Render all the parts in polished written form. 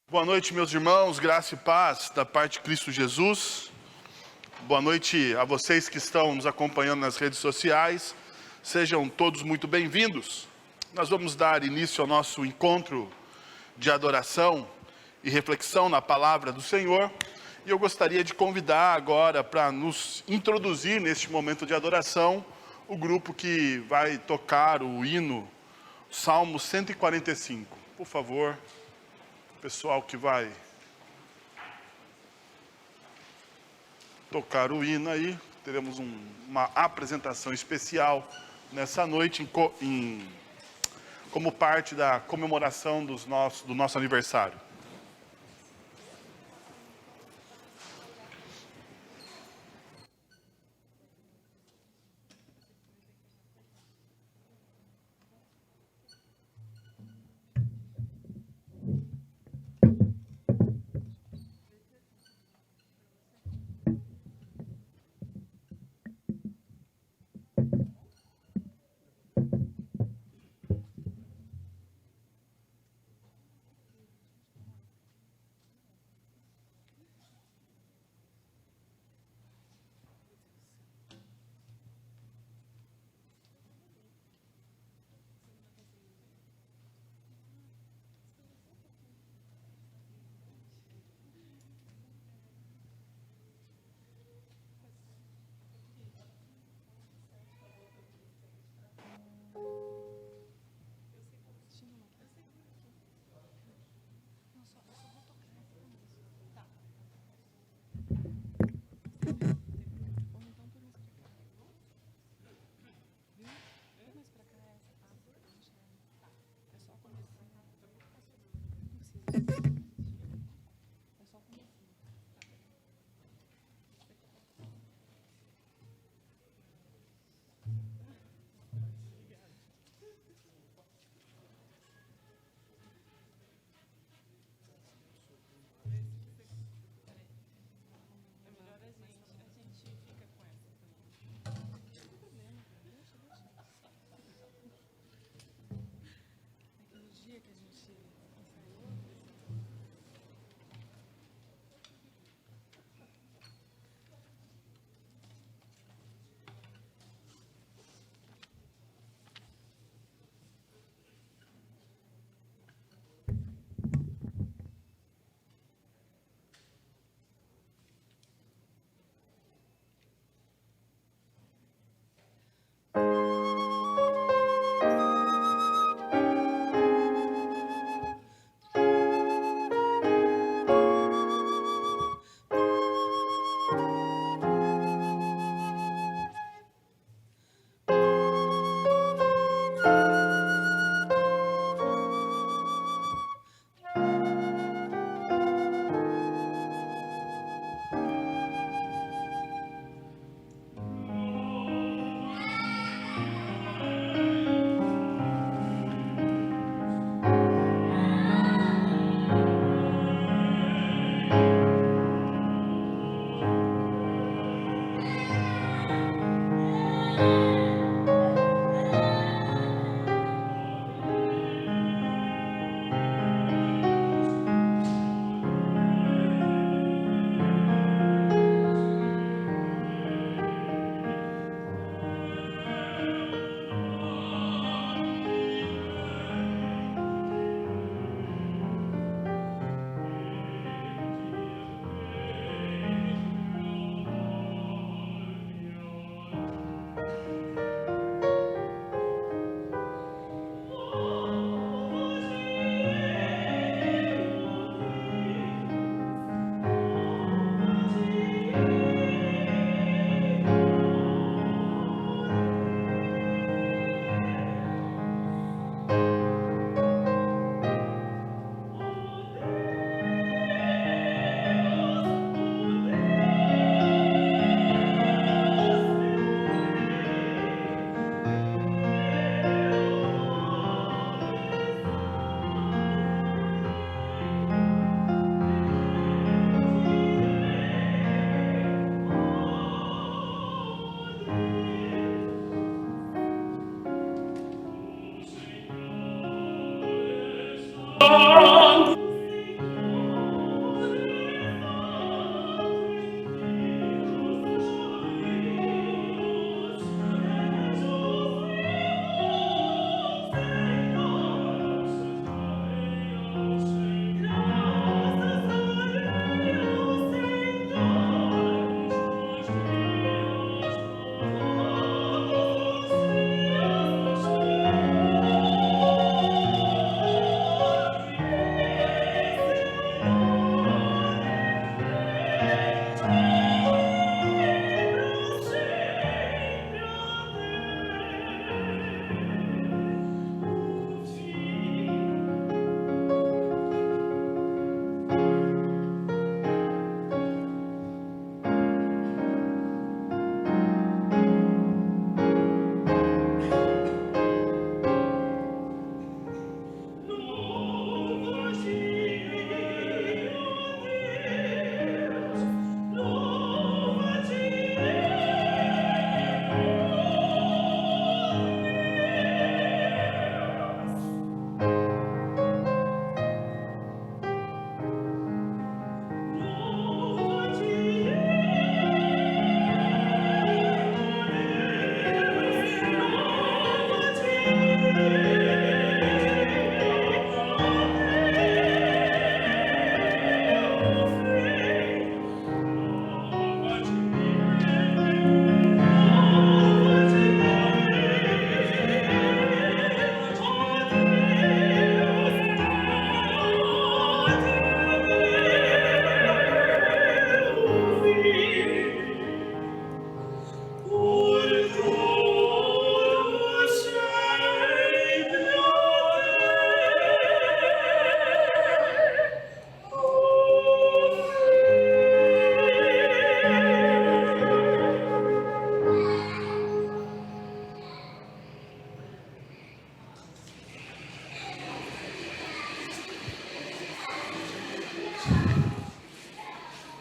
Boa noite, meus irmãos, graça e paz da parte de Cristo Jesus. Boa noite a vocês que estão nos acompanhando nas redes sociais. Sejam todos muito bem-vindos. Nós vamos dar início ao nosso encontro de adoração e reflexão na palavra do Senhor. E eu gostaria de convidar agora para nos introduzir neste momento de adoração o grupo que vai tocar o hino Salmo 145. Por favor. Pessoal que vai tocar o hino aí, teremos uma apresentação especial nessa noite como parte da comemoração do nosso aniversário.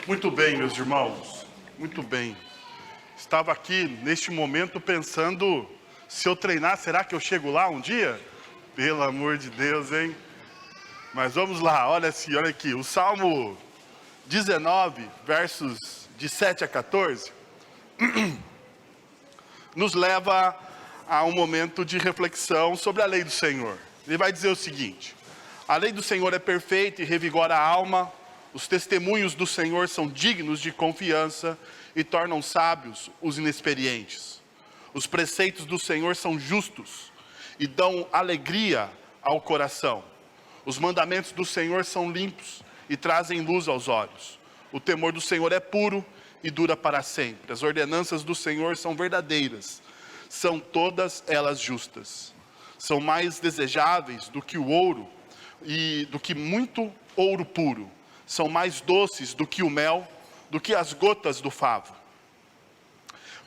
Muito bem, meus irmãos, muito bem. Estava aqui, neste momento, pensando, se eu treinar, será que eu chego lá um dia? Pelo amor de Deus, hein? Mas vamos lá, olha aqui, o Salmo 19, versos de 7 a 14, nos leva a um momento de reflexão sobre a lei do Senhor. Ele vai dizer o seguinte: a lei do Senhor é perfeita e revigora a alma. Os testemunhos do Senhor são dignos de confiança e tornam sábios os inexperientes. Os preceitos do Senhor são justos e dão alegria ao coração. Os mandamentos do Senhor são limpos e trazem luz aos olhos. O temor do Senhor é puro e dura para sempre. As ordenanças do Senhor são verdadeiras, são todas elas justas. São mais desejáveis do que o ouro e do que muito ouro puro. São mais doces do que o mel, do que as gotas do favo.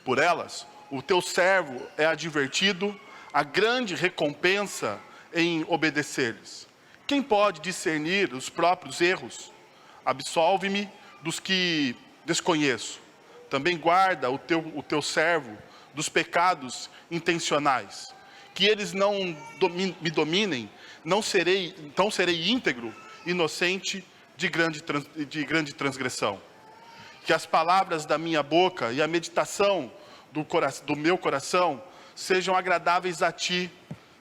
Por elas, o teu servo é advertido, a grande recompensa em obedecer-lhes. Quem pode discernir os próprios erros? Absolve-me dos que desconheço. Também guarda o teu servo dos pecados intencionais. Que eles não me dominem, então serei íntegro, inocente, de grande transgressão. Que as palavras da minha boca e a meditação do meu coração sejam agradáveis a ti,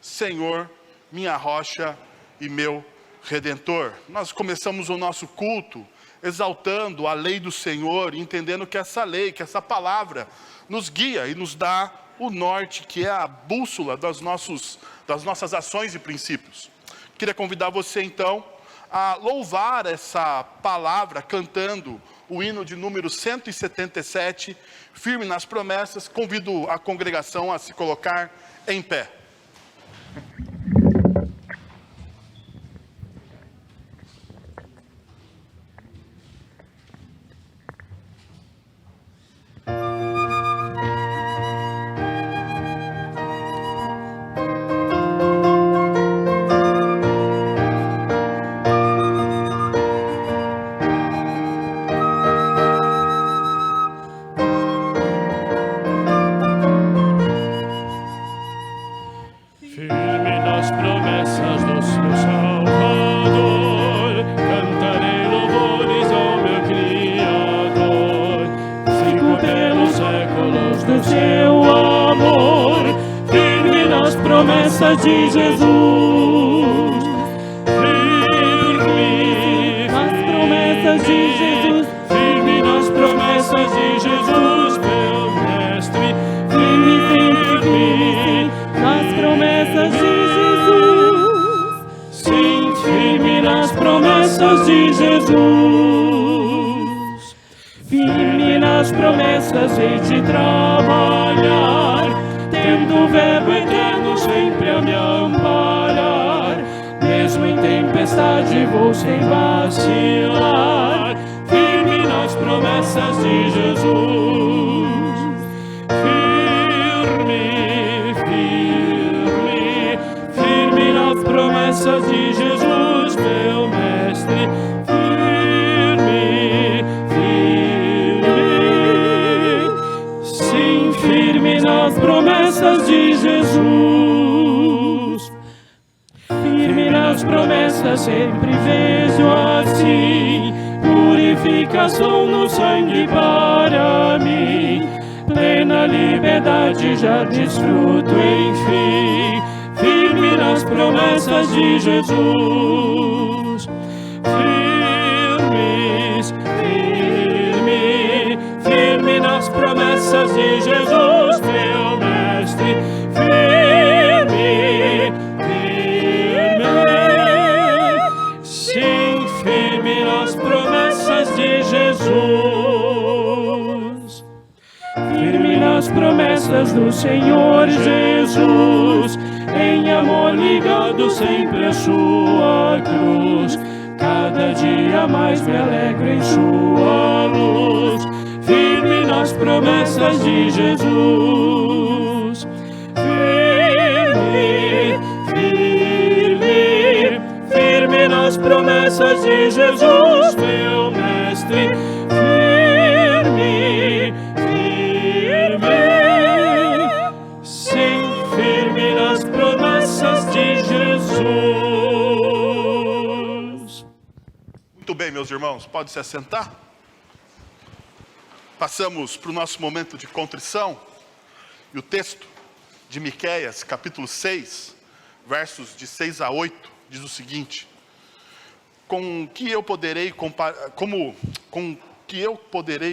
Senhor, minha rocha e meu Redentor. Nós começamos o nosso culto exaltando a lei do Senhor, entendendo que essa lei, que essa palavra nos guia e nos dá o norte, que é a bússola das nossas ações e princípios. Queria convidar você então a louvar essa palavra cantando o hino de número 177, firme nas promessas. Convido a congregação a se colocar em pé. De Jesus, firme nas promessas de Jesus, firme nas promessas de Jesus, meu mestre, firme nas promessas de Jesus, sim, firme nas promessas de Jesus, firme nas promessas de trabalhar, tendo o verbo eterno sempre a me amparar, mesmo em tempestade vou sem vacilar, firme nas promessas de Jesus, firme nas promessas de Jesus, meu mestre, sim, firme nas promessas de Jesus, firme nas promessas sempre vejo assim, purificação no sangue para mim, plena liberdade já desfruto enfim, firme nas promessas de Jesus. Firme nas promessas de Jesus, meu mestre. Sim, firme nas promessas de Jesus. Firme nas promessas do Senhor Jesus, em amor ligado sempre à sua cruz. Cada dia mais me alegro em sua luz. Firme nas promessas de Jesus. Firme nas promessas de Jesus, meu mestre. Sim, firme nas promessas de Jesus. Muito bem, meus irmãos, pode se assentar? Passamos para o nosso momento de contrição. E o texto de Miqueias, capítulo 6, versos de 6 a 8, diz o seguinte: com que eu poderei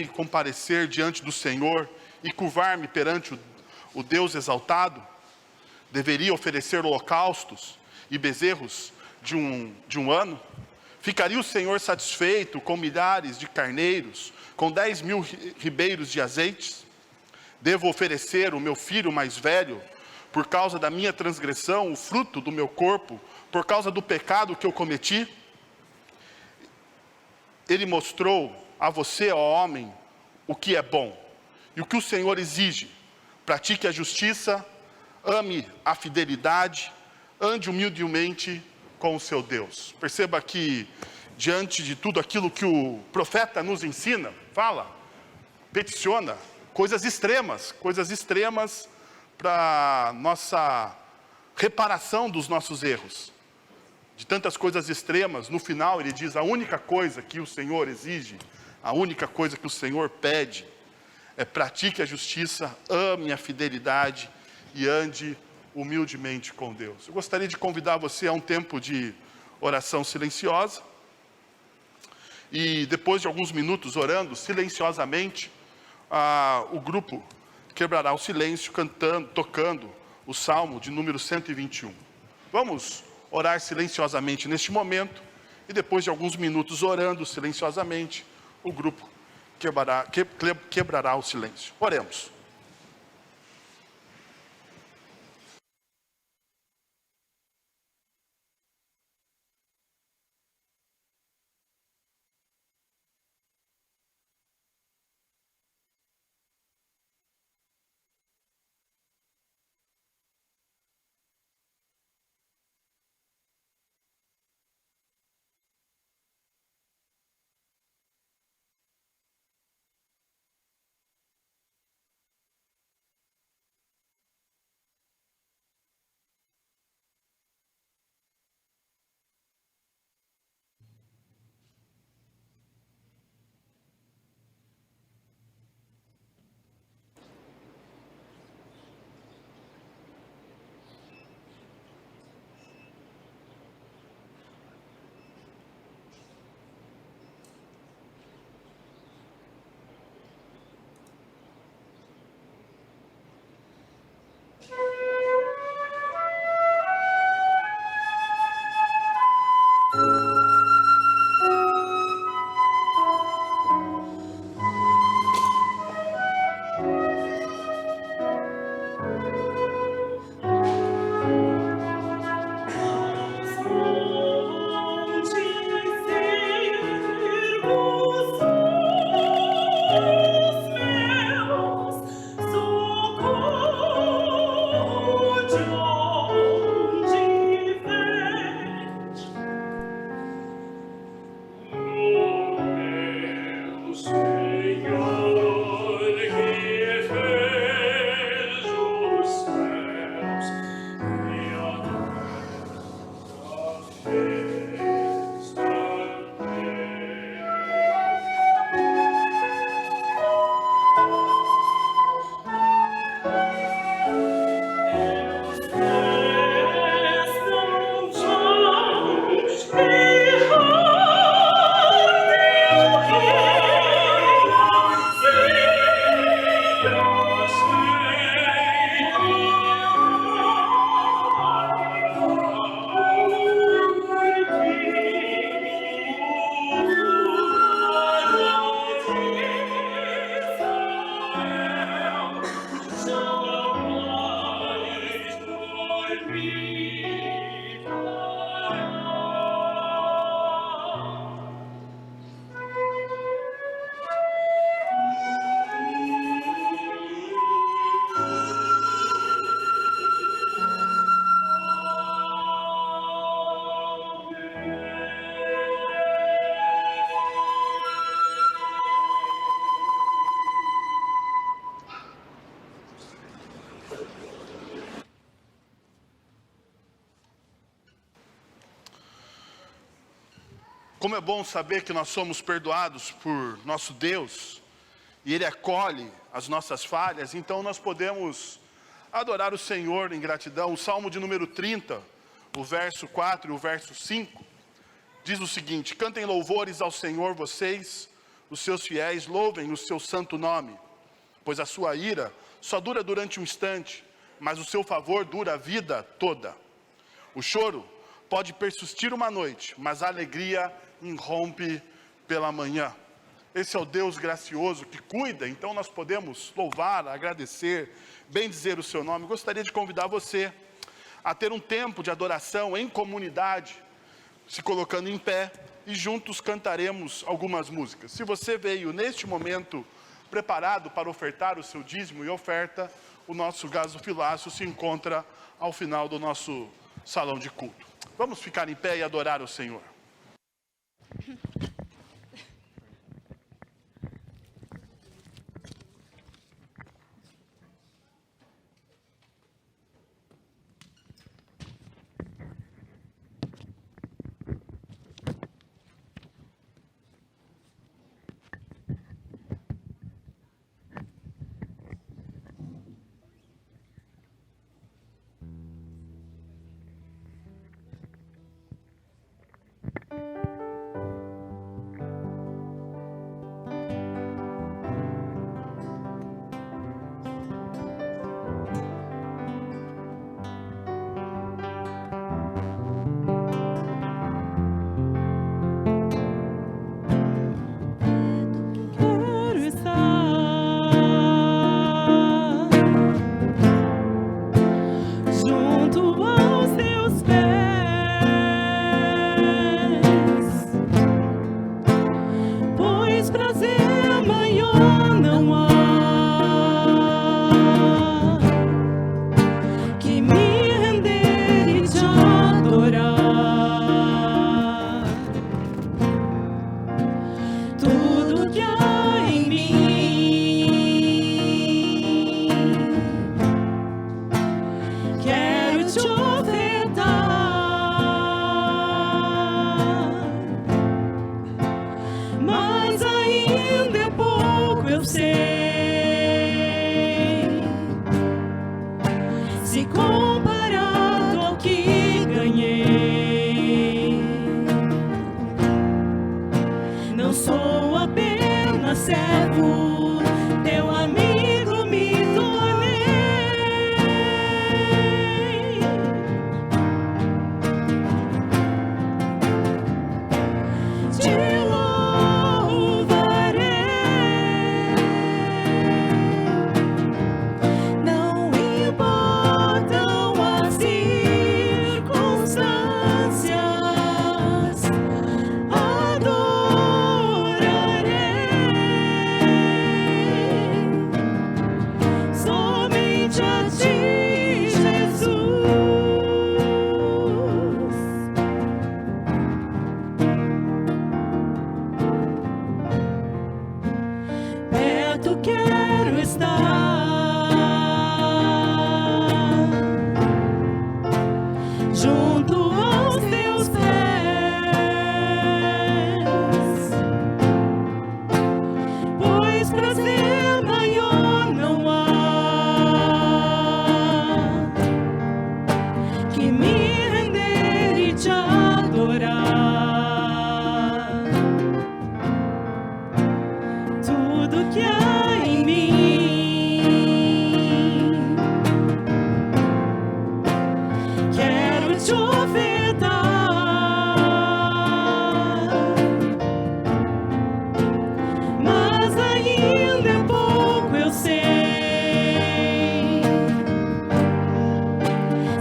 comparecer diante do Senhor e curvar-me perante o Deus exaltado? Deveria oferecer holocaustos e bezerros de um ano? Ficaria o Senhor satisfeito com milhares de carneiros, com 10.000 ribeiros de azeites? Devo oferecer o meu filho mais velho, por causa da minha transgressão, o fruto do meu corpo, por causa do pecado que eu cometi? Ele mostrou a você, ó homem, o que é bom e o que o Senhor exige. Pratique a justiça, ame a fidelidade, ande humildemente com o seu Deus. Perceba que, diante de tudo aquilo que o profeta nos ensina, fala, peticiona, coisas extremas para nossa reparação dos nossos erros. De tantas coisas extremas, no final ele diz: a única coisa que o Senhor exige, a única coisa que o Senhor pede, é pratique a justiça, ame a fidelidade e ande humildemente com Deus. Eu gostaria de convidar você a um tempo de oração silenciosa. E depois de alguns minutos orando silenciosamente, o grupo quebrará o silêncio tocando o Salmo de número 121. Vamos orar silenciosamente neste momento, e depois de alguns minutos orando silenciosamente, o grupo quebrará o silêncio. Oremos. Como é bom saber que nós somos perdoados por nosso Deus e Ele acolhe as nossas falhas, então nós podemos adorar o Senhor em gratidão. O Salmo de número 30, o verso 4 e o verso 5, diz o seguinte: cantem louvores ao Senhor vocês, os seus fiéis, louvem o seu santo nome, pois a sua ira só dura durante um instante, mas o seu favor dura a vida toda. O choro pode persistir uma noite, mas a alegria irrompe pela manhã. Esse é o Deus gracioso que cuida, então nós podemos louvar, agradecer, bendizer o seu nome. Gostaria de convidar você a ter um tempo de adoração em comunidade, se colocando em pé, e juntos cantaremos algumas músicas. Se você veio neste momento preparado para ofertar o seu dízimo e oferta, o nosso gasofilácio se encontra ao final do nosso salão de culto. Vamos ficar em pé e adorar o Senhor.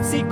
Se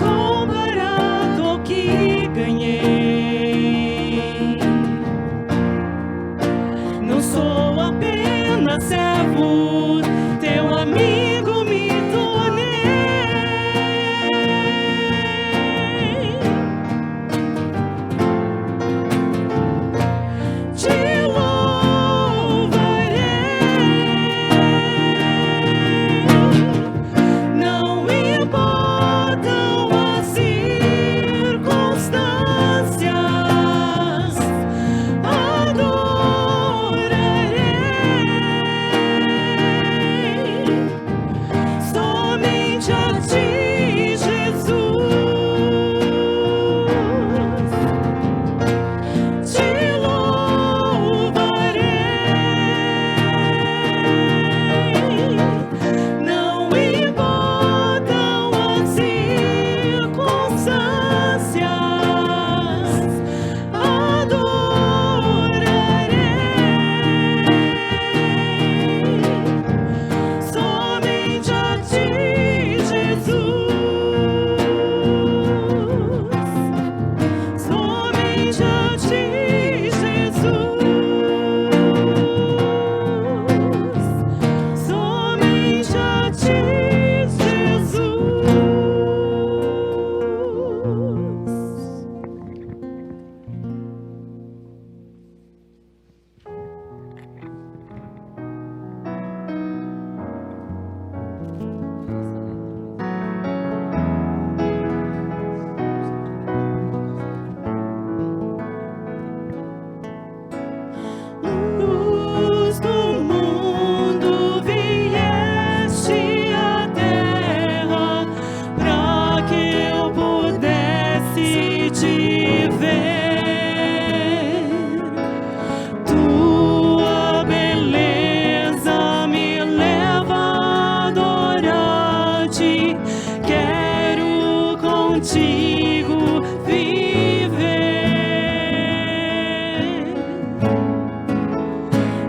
quero contigo viver.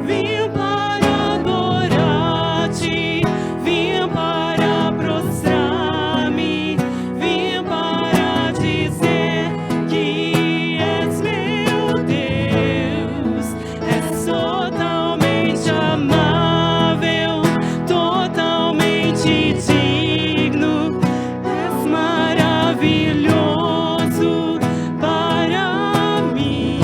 Vim para adorar-te, vim para prostrar-me, vim para dizer que és meu Deus. És totalmente amável, totalmente digno, és maravilhoso para mim.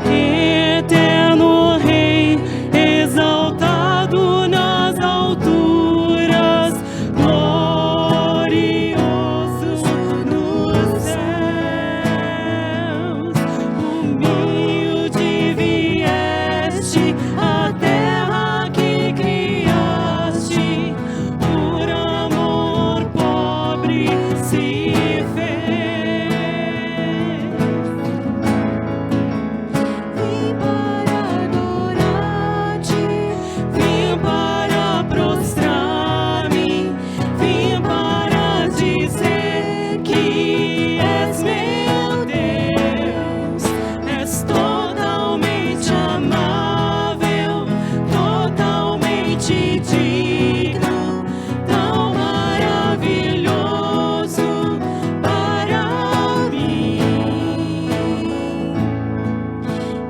Eterno Rei, exaltado nas alturas, glorioso nos céus, humilde vieste à terra que criaste, por amor pobre se fez. Vim para adorar-te, vim para prostrar-me, vim para dizer que és meu Deus. És totalmente amável, totalmente digno, tão maravilhoso para mim.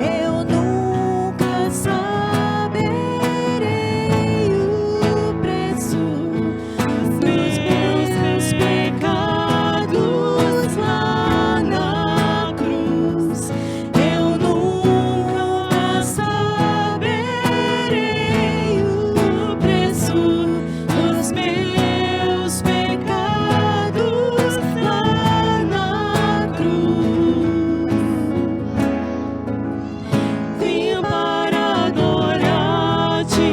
Eu nunca saberei o preço dos meus pecados lá na cruz. Eu nunca saberei o preço dos meus pecados lá na cruz. Vim para adorar-te,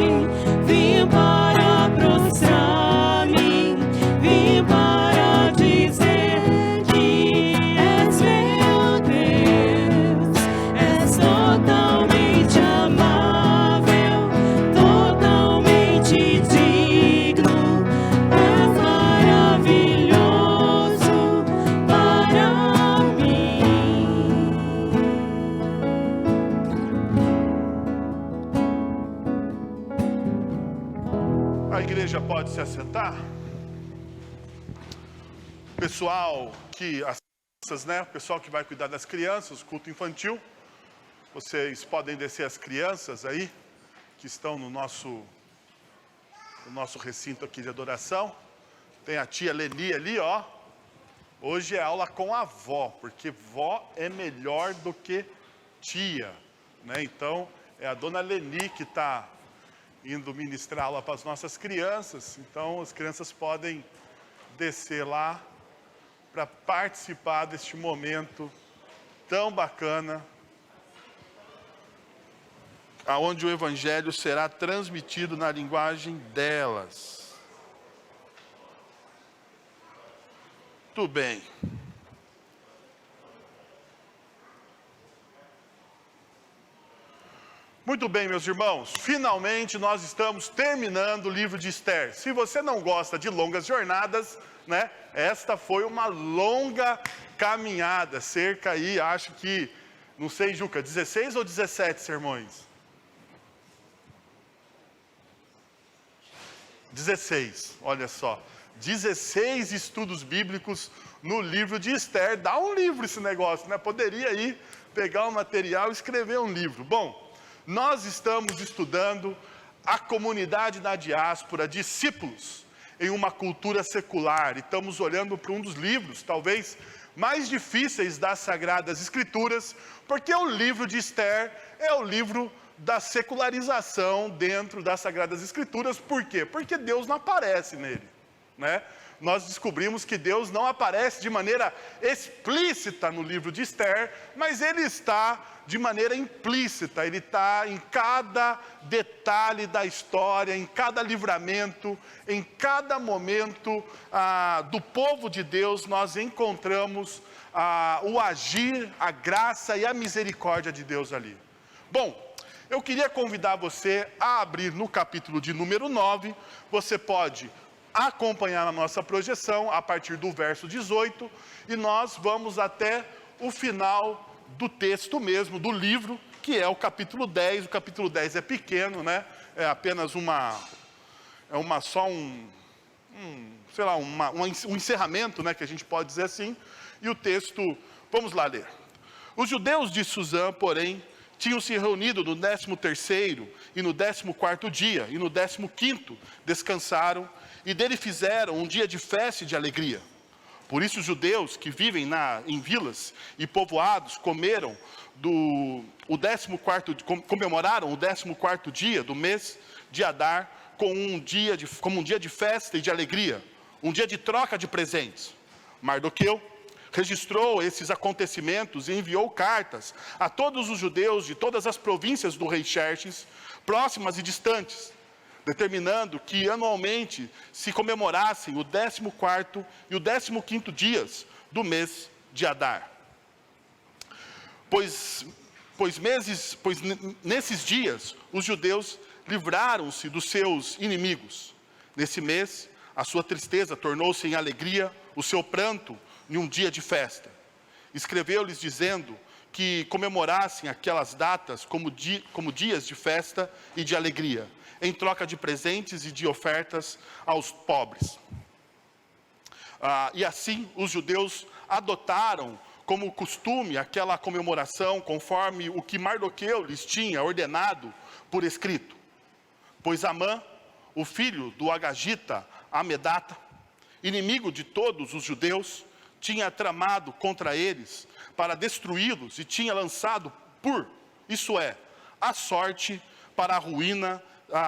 vim para prostrar-me, vim para dizer que és meu Deus. És totalmente amável, totalmente digno, és maravilhoso para mim. A igreja pode se assentar. Pessoal que, as crianças, né? O pessoal que vai cuidar das crianças, culto infantil. Vocês podem descer as crianças aí, que estão no nosso recinto aqui de adoração. Tem a tia Leni ali, ó. Hoje é aula com a avó, porque vó é melhor do que tia, né? Então, é a dona Leni que está indo ministrar aula para as nossas crianças. Então, as crianças podem descer lá para participar deste momento tão bacana, aonde o evangelho será transmitido na linguagem delas. Tudo bem. Muito bem, meus irmãos, finalmente nós estamos terminando o livro de Esther. Se você não gosta de longas jornadas, né, esta foi uma longa caminhada, cerca aí, acho que, não sei, Juca, 16 ou 17 sermões? 16, olha só, 16 estudos bíblicos no livro de Esther. Dá um livro esse negócio, né? Poderia aí pegar o material e escrever um livro. Bom, nós estamos estudando a comunidade da diáspora, discípulos em uma cultura secular. E estamos olhando para um dos livros, talvez mais difíceis das Sagradas Escrituras, porque o livro de Esther é o livro da secularização dentro das Sagradas Escrituras. Por quê? Porque Deus não aparece nele, né? Nós descobrimos que Deus não aparece de maneira explícita no livro de Esther, mas Ele está de maneira implícita, Ele está em cada detalhe da história, em cada livramento, em cada momento do povo de Deus. Nós encontramos o agir, a graça e a misericórdia de Deus ali. Bom, Eu queria convidar você a abrir no capítulo de número 9. Você pode acompanhar a nossa projeção a partir do verso 18. E nós vamos até o final do texto mesmo, do livro, que é o capítulo 10. O capítulo 10 é pequeno, né? É apenas um encerramento, né, que a gente pode dizer assim. E o texto, vamos lá ler. Os judeus de Suzã, porém, tinham se reunido no 13º e no 14º dia, e no 15º descansaram, e dele fizeram um dia de festa e de alegria. Por isso os judeus que vivem em vilas e povoados comemoraram o 14º dia do mês de Adar como um dia de festa e de alegria, um dia de troca de presentes. Mardoqueu registrou esses acontecimentos e enviou cartas a todos os judeus de todas as províncias do rei Xerxes, próximas e distantes, determinando que anualmente se comemorassem o 14º e o 15º dias do mês de Adar. Pois nesses dias os judeus livraram-se dos seus inimigos. Nesse mês, a sua tristeza tornou-se em alegria, o seu pranto em um dia de festa. Escreveu-lhes dizendo que comemorassem aquelas datas como dias de festa e de alegria, em troca de presentes e de ofertas aos pobres. E assim os judeus adotaram como costume aquela comemoração, conforme o que Mardoqueu lhes tinha ordenado por escrito. Pois Amã, o filho do Agagita Amedata, inimigo de todos os judeus, tinha tramado contra eles para destruí-los e tinha lançado a sorte para a ruína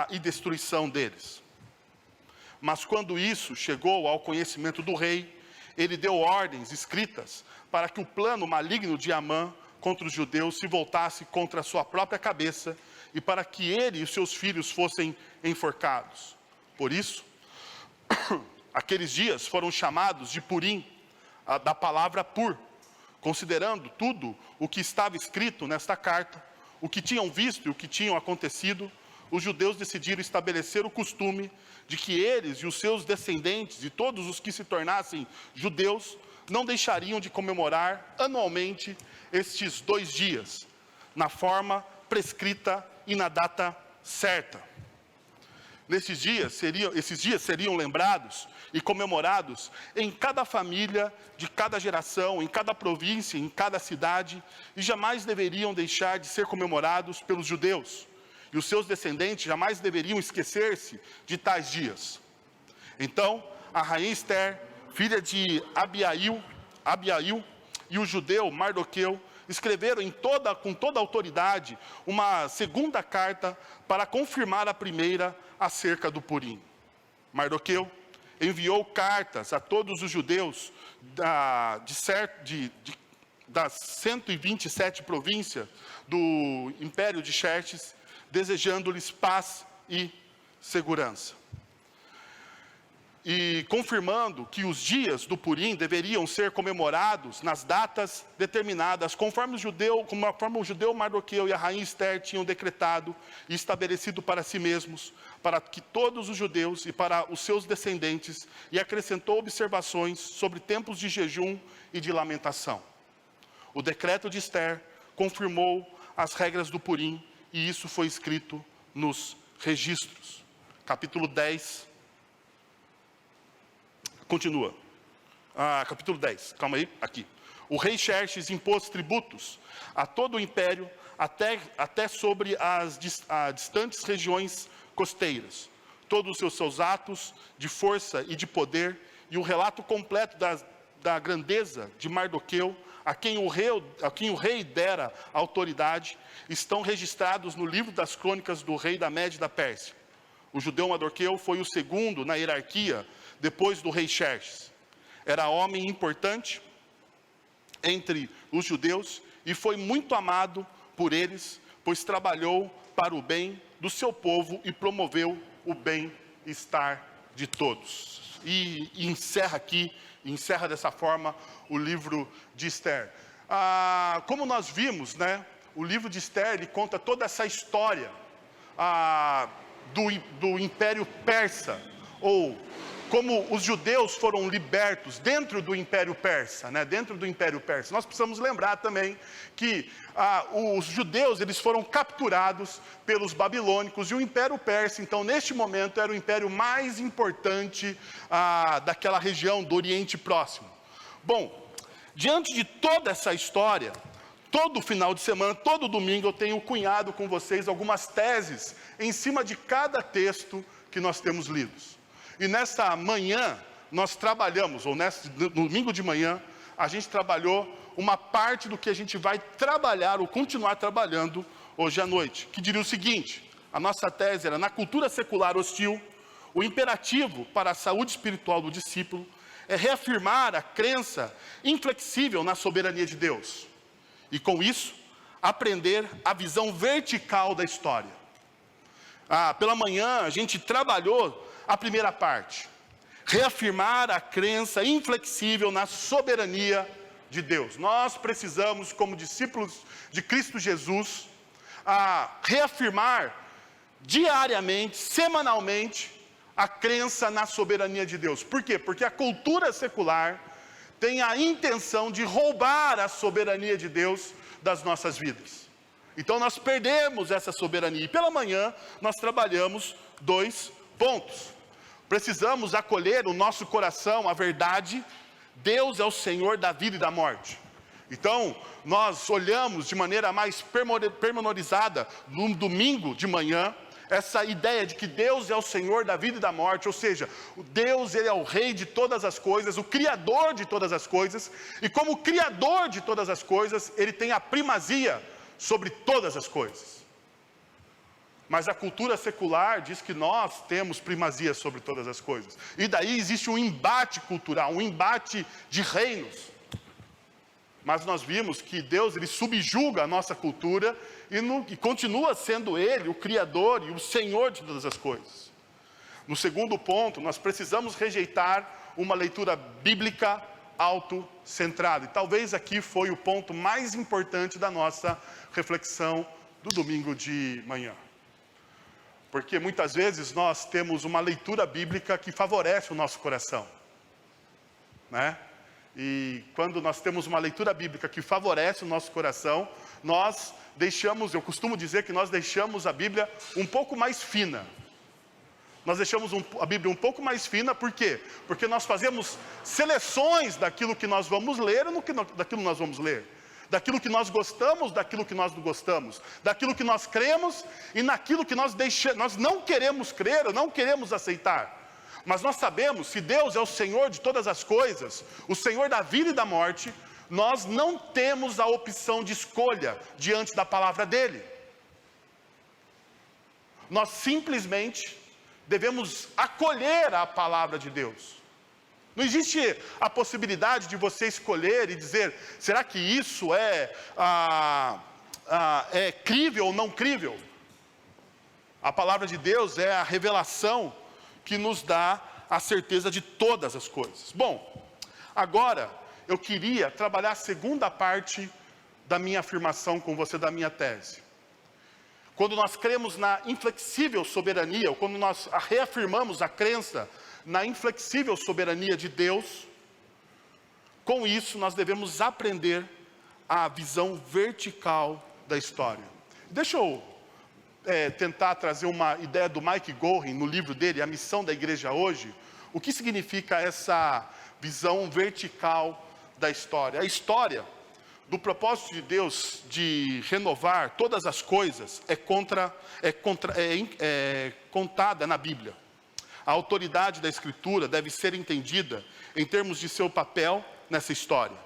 e destruição deles. Mas quando isso chegou ao conhecimento do rei, ele deu ordens escritas para que o plano maligno de Amã contra os judeus se voltasse contra a sua própria cabeça e para que ele e os seus filhos fossem enforcados. Por isso, aqueles dias foram chamados de Purim, da palavra pur, considerando tudo o que estava escrito nesta carta, o que tinham visto e o que tinham acontecido. Os judeus decidiram estabelecer o costume de que eles e os seus descendentes e todos os que se tornassem judeus não deixariam de comemorar anualmente estes 2 dias, na forma prescrita e na data certa. Esses dias seriam lembrados e comemorados em cada família, de cada geração, em cada província, em cada cidade, e jamais deveriam deixar de ser comemorados pelos judeus. E os seus descendentes jamais deveriam esquecer-se de tais dias. Então, a rainha Esther, filha de Abiail e o judeu Mardoqueu, escreveram com toda a autoridade uma segunda carta para confirmar a primeira acerca do Purim. Mardoqueu enviou cartas a todos os judeus das 127 províncias do Império de Xerxes, desejando-lhes paz e segurança. E confirmando que os dias do Purim deveriam ser comemorados nas datas determinadas, conforme o judeu Mardoqueu e a rainha Esther tinham decretado e estabelecido para si mesmos, para que todos os judeus e para os seus descendentes, e acrescentou observações sobre tempos de jejum e de lamentação. O decreto de Esther confirmou as regras do Purim, e isso foi escrito nos registros. Capítulo 10. Continua. Capítulo 10, calma aí, aqui. O rei Xerxes impôs tributos a todo o império, até sobre as distantes regiões costeiras. Todos os seus atos de força e de poder, e o relato completo da grandeza de Mardoqueu, a quem o rei dera autoridade, estão registrados no livro das crônicas do rei da Média e da Pérsia. O judeu Mardoqueu foi o segundo na hierarquia depois do rei Xerxes. Era homem importante entre os judeus e foi muito amado por eles, pois trabalhou para o bem do seu povo e promoveu o bem-estar de todos. E encerra dessa forma o livro de Esther. Como nós vimos, né, o livro de Esther, ele conta toda essa história do Império Persa, ou como os judeus foram libertos dentro do Império Persa, né? Dentro do Império Persa. Nós precisamos lembrar também que os judeus, eles foram capturados pelos babilônicos, e o Império Persa, então, neste momento, era o império mais importante daquela região do Oriente Próximo. Bom, diante de toda essa história, todo final de semana, todo domingo, eu tenho cunhado com vocês algumas teses em cima de cada texto que nós temos lidos. E nessa manhã, nós trabalhamos, ou no domingo de manhã, a gente trabalhou uma parte do que a gente vai trabalhar, ou continuar trabalhando hoje à noite, que diria o seguinte: a nossa tese era: na cultura secular hostil, o imperativo para a saúde espiritual do discípulo é reafirmar a crença inflexível na soberania de Deus. E com isso, aprender a visão vertical da história. Pela manhã, a gente trabalhou a primeira parte: reafirmar a crença inflexível na soberania de Deus. Nós precisamos, como discípulos de Cristo Jesus, reafirmar diariamente, semanalmente, a crença na soberania de Deus. Por quê? Porque a cultura secular tem a intenção de roubar a soberania de Deus das nossas vidas. Então nós perdemos essa soberania. E pela manhã nós trabalhamos 2 pontos. Precisamos acolher no nosso coração a verdade: Deus é o Senhor da vida e da morte. Então nós olhamos de maneira mais pormenorizada no domingo de manhã essa ideia de que Deus é o Senhor da vida e da morte, ou seja, Deus, ele é o Rei de todas as coisas, o Criador de todas as coisas, e como Criador de todas as coisas, ele tem a primazia sobre todas as coisas. Mas a cultura secular diz que nós temos primazia sobre todas as coisas, e daí existe um embate cultural, um embate de reinos. Mas nós vimos que Deus, ele subjuga a nossa cultura e continua sendo Ele o Criador e o Senhor de todas as coisas. No segundo ponto, nós precisamos rejeitar uma leitura bíblica autocentrada. E talvez aqui foi o ponto mais importante da nossa reflexão do domingo de manhã. Porque muitas vezes nós temos uma leitura bíblica que favorece o nosso coração, né? E quando nós temos uma leitura bíblica que favorece o nosso coração, nós deixamos, eu costumo dizer que nós deixamos a Bíblia um pouco mais fina. Nós deixamos a Bíblia um pouco mais fina, por quê? Porque nós fazemos seleções daquilo que nós vamos ler daquilo que nós vamos ler. Daquilo que nós gostamos, daquilo que nós não gostamos. Daquilo que nós cremos e naquilo que nós não queremos crer ou não queremos aceitar. Mas nós sabemos, se Deus é o Senhor de todas as coisas, o Senhor da vida e da morte, nós não temos a opção de escolha diante da palavra dEle. Nós simplesmente devemos acolher a palavra de Deus. Não existe a possibilidade de você escolher e dizer: será que isso é crível ou não crível? A palavra de Deus é a revelação que nos dá a certeza de todas as coisas. Bom, agora eu queria trabalhar a segunda parte da minha afirmação com você, da minha tese. Quando nós cremos na inflexível soberania, ou quando nós reafirmamos a crença na inflexível soberania de Deus, com isso nós devemos aprender a visão vertical da história. Deixa eu tentar trazer uma ideia do Mike Gorin, no livro dele, A Missão da Igreja Hoje. O que significa essa visão vertical da história? A história do propósito de Deus de renovar todas as coisas é contada na Bíblia. A autoridade da Escritura deve ser entendida em termos de seu papel nessa história.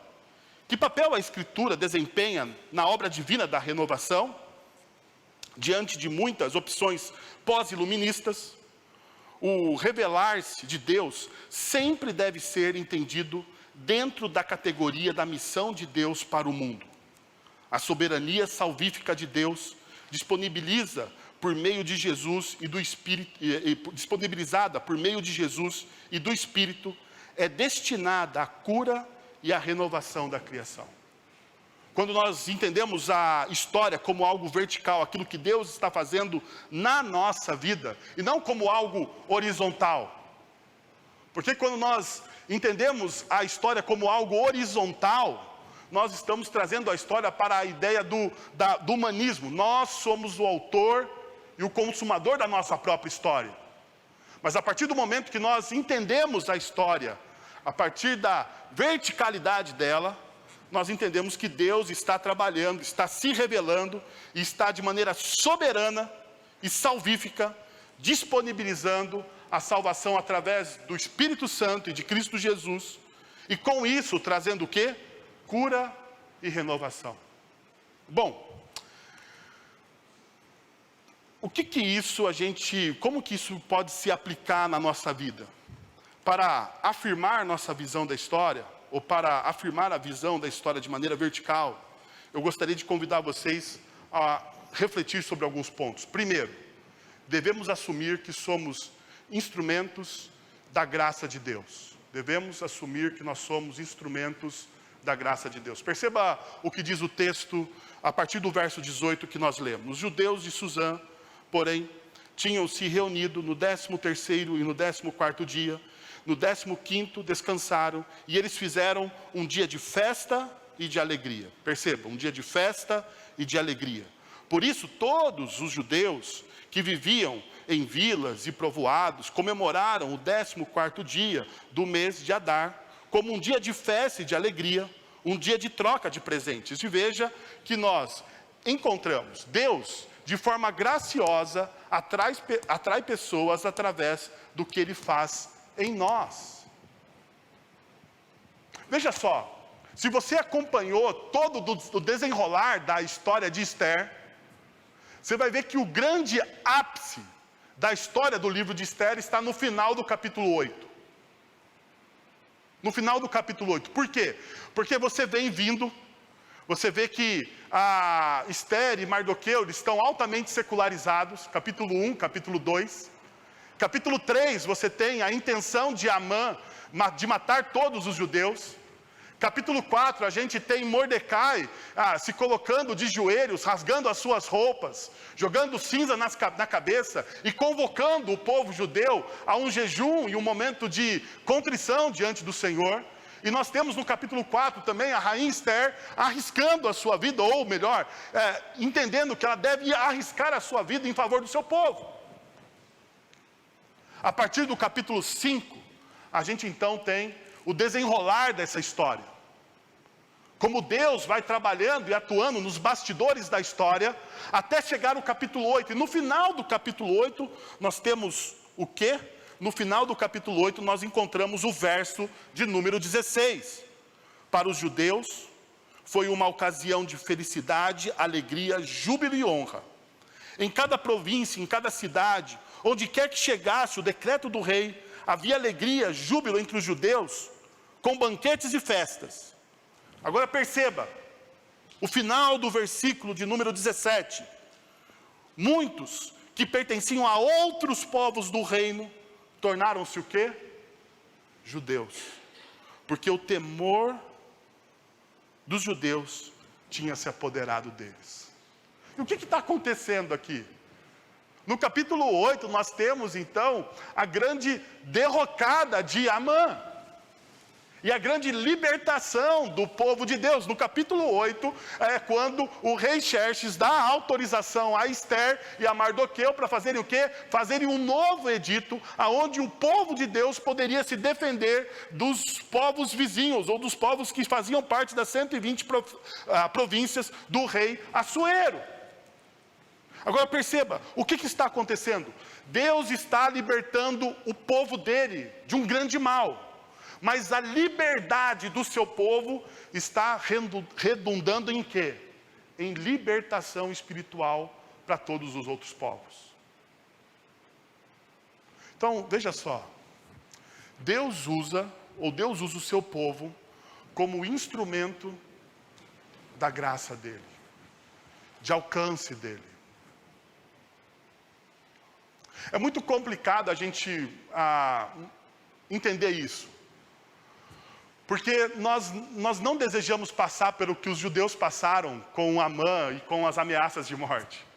Que papel a Escritura desempenha na obra divina da renovação? Diante de muitas opções pós-iluministas, o revelar-se de Deus sempre deve ser entendido dentro da categoria da missão de Deus para o mundo. A soberania salvífica de Deus disponibiliza por meio de Jesus e do Espírito, disponibilizada por meio de Jesus e do Espírito, é destinada à cura e à renovação da criação. quando nós entendemos a história como algo vertical, aquilo que Deus está fazendo na nossa vida, e não como algo horizontal. Porque quando nós entendemos a história como algo horizontal, nós estamos trazendo a história para a ideia do humanismo. Nós somos o autor e o consumador da nossa própria história. Mas a partir do momento que nós entendemos a história, a partir da verticalidade dela, nós entendemos que Deus está trabalhando, está se revelando, e está de maneira soberana e salvífica, disponibilizando a salvação através do Espírito Santo e de Cristo Jesus, e com isso trazendo o quê? Cura e renovação. Bom, como que isso pode se aplicar na nossa vida? Para afirmar nossa visão da história, ou para afirmar a visão da história de maneira vertical, eu gostaria de convidar vocês a refletir sobre alguns pontos. Primeiro, devemos assumir que somos instrumentos da graça de Deus. Devemos assumir que nós somos instrumentos da graça de Deus. Perceba o que diz o texto a partir do verso 18 que nós lemos. Os judeus de Suzã, porém, tinham se reunido no 13º e no 14º dia. No 15º descansaram, e eles fizeram um dia de festa e de alegria. Perceba, um dia de festa e de alegria. Por isso, todos os judeus que viviam em vilas e povoados comemoraram o 14º dia do mês de Adar como um dia de festa e de alegria, um dia de troca de presentes. E veja que nós encontramos Deus, de forma graciosa, atrai pessoas através do que Ele faz em nós. Veja só, se você acompanhou todo o desenrolar da história de Esther, você vai ver que o grande ápice da história do livro de Esther está no final do capítulo 8. No final do capítulo 8. Por quê? Porque você vê que a Esther e Mardoqueu estão altamente secularizados, capítulo 1, capítulo 2. Capítulo 3, você tem a intenção de Amã de matar todos os judeus. Capítulo 4, a gente tem Mordecai se colocando de joelhos, rasgando as suas roupas, jogando cinza na cabeça e convocando o povo judeu a um jejum e um momento de contrição diante do Senhor. E nós temos no capítulo 4 também a rainha Esther arriscando a sua vida, ou melhor, entendendo que ela deve arriscar a sua vida em favor do seu povo. A partir do capítulo 5, a gente então tem o desenrolar dessa história. Como Deus vai trabalhando e atuando nos bastidores da história, até chegar ao capítulo 8. E no final do capítulo 8, nós temos o quê? No final do capítulo 8, nós encontramos o verso de número 16. Para os judeus, foi uma ocasião de felicidade, alegria, júbilo e honra. Em cada província, em cada cidade, onde quer que chegasse o decreto do rei, havia alegria, júbilo entre os judeus, com banquetes e festas. Agora perceba, o final do versículo de número 17. Muitos que pertenciam a outros povos do reino, tornaram-se o quê? Judeus. Porque o temor dos judeus tinha se apoderado deles. E o que está acontecendo aqui? No capítulo 8, nós temos então a grande derrocada de Amã. E a grande libertação do povo de Deus. No capítulo 8, é quando o rei Xerxes dá autorização a Esther e a Mardoqueu para fazerem o quê? Fazerem um novo edito, onde o povo de Deus poderia se defender dos povos vizinhos, ou dos povos que faziam parte das 120 províncias do rei Assuero. Agora perceba, o que está acontecendo? Deus está libertando o povo dele de um grande mal. Mas a liberdade do seu povo está redundando em quê? Em libertação espiritual para todos os outros povos. Então, veja só. Deus usa o seu povo como instrumento da graça dele, de alcance dele. É muito complicado a gente entender isso. Porque nós não desejamos passar pelo que os judeus passaram com Amã e com as ameaças de morte.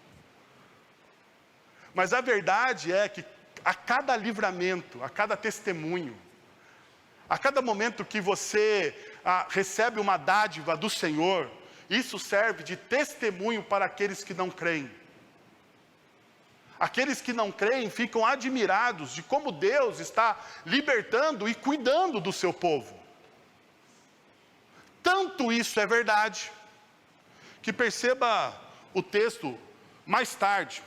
Mas a verdade é que a cada livramento, a cada testemunho, a cada momento que você recebe uma dádiva do Senhor, isso serve de testemunho para aqueles que não creem. Aqueles que não creem ficam admirados de como Deus está libertando e cuidando do seu povo. Tanto isso é verdade, que perceba o texto mais tarde,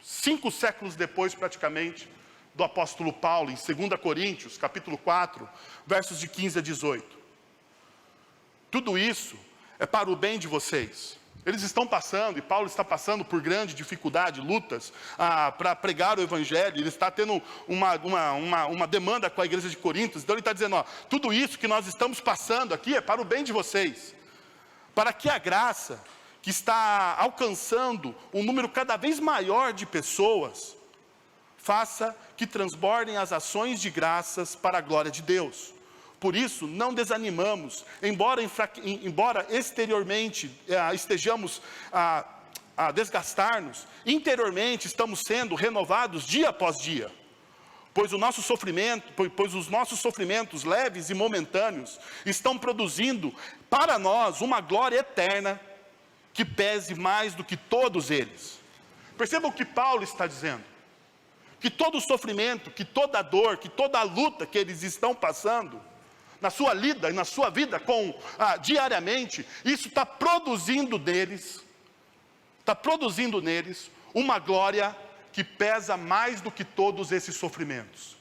5 séculos depois praticamente, do apóstolo Paulo, em 2 Coríntios, capítulo 4, versos de 15 a 18. Tudo isso é para o bem de vocês. Eles estão passando, e Paulo está passando por grande dificuldade, lutas, para pregar o Evangelho. Ele está tendo uma demanda com a igreja de Coríntios. Então ele está dizendo, tudo isso que nós estamos passando aqui é para o bem de vocês. Para que a graça que está alcançando um número cada vez maior de pessoas, faça que transbordem as ações de graças para a glória de Deus. Por isso, não desanimamos, embora exteriormente estejamos a desgastar-nos, interiormente estamos sendo renovados dia após dia. Pois os nossos sofrimentos leves e momentâneos estão produzindo para nós uma glória eterna que pese mais do que todos eles. Perceba o que Paulo está dizendo. Que todo o sofrimento, que toda a dor, que toda a luta que eles estão passando, na sua lida e na sua vida diariamente, isso está produzindo neles uma glória que pesa mais do que todos esses sofrimentos.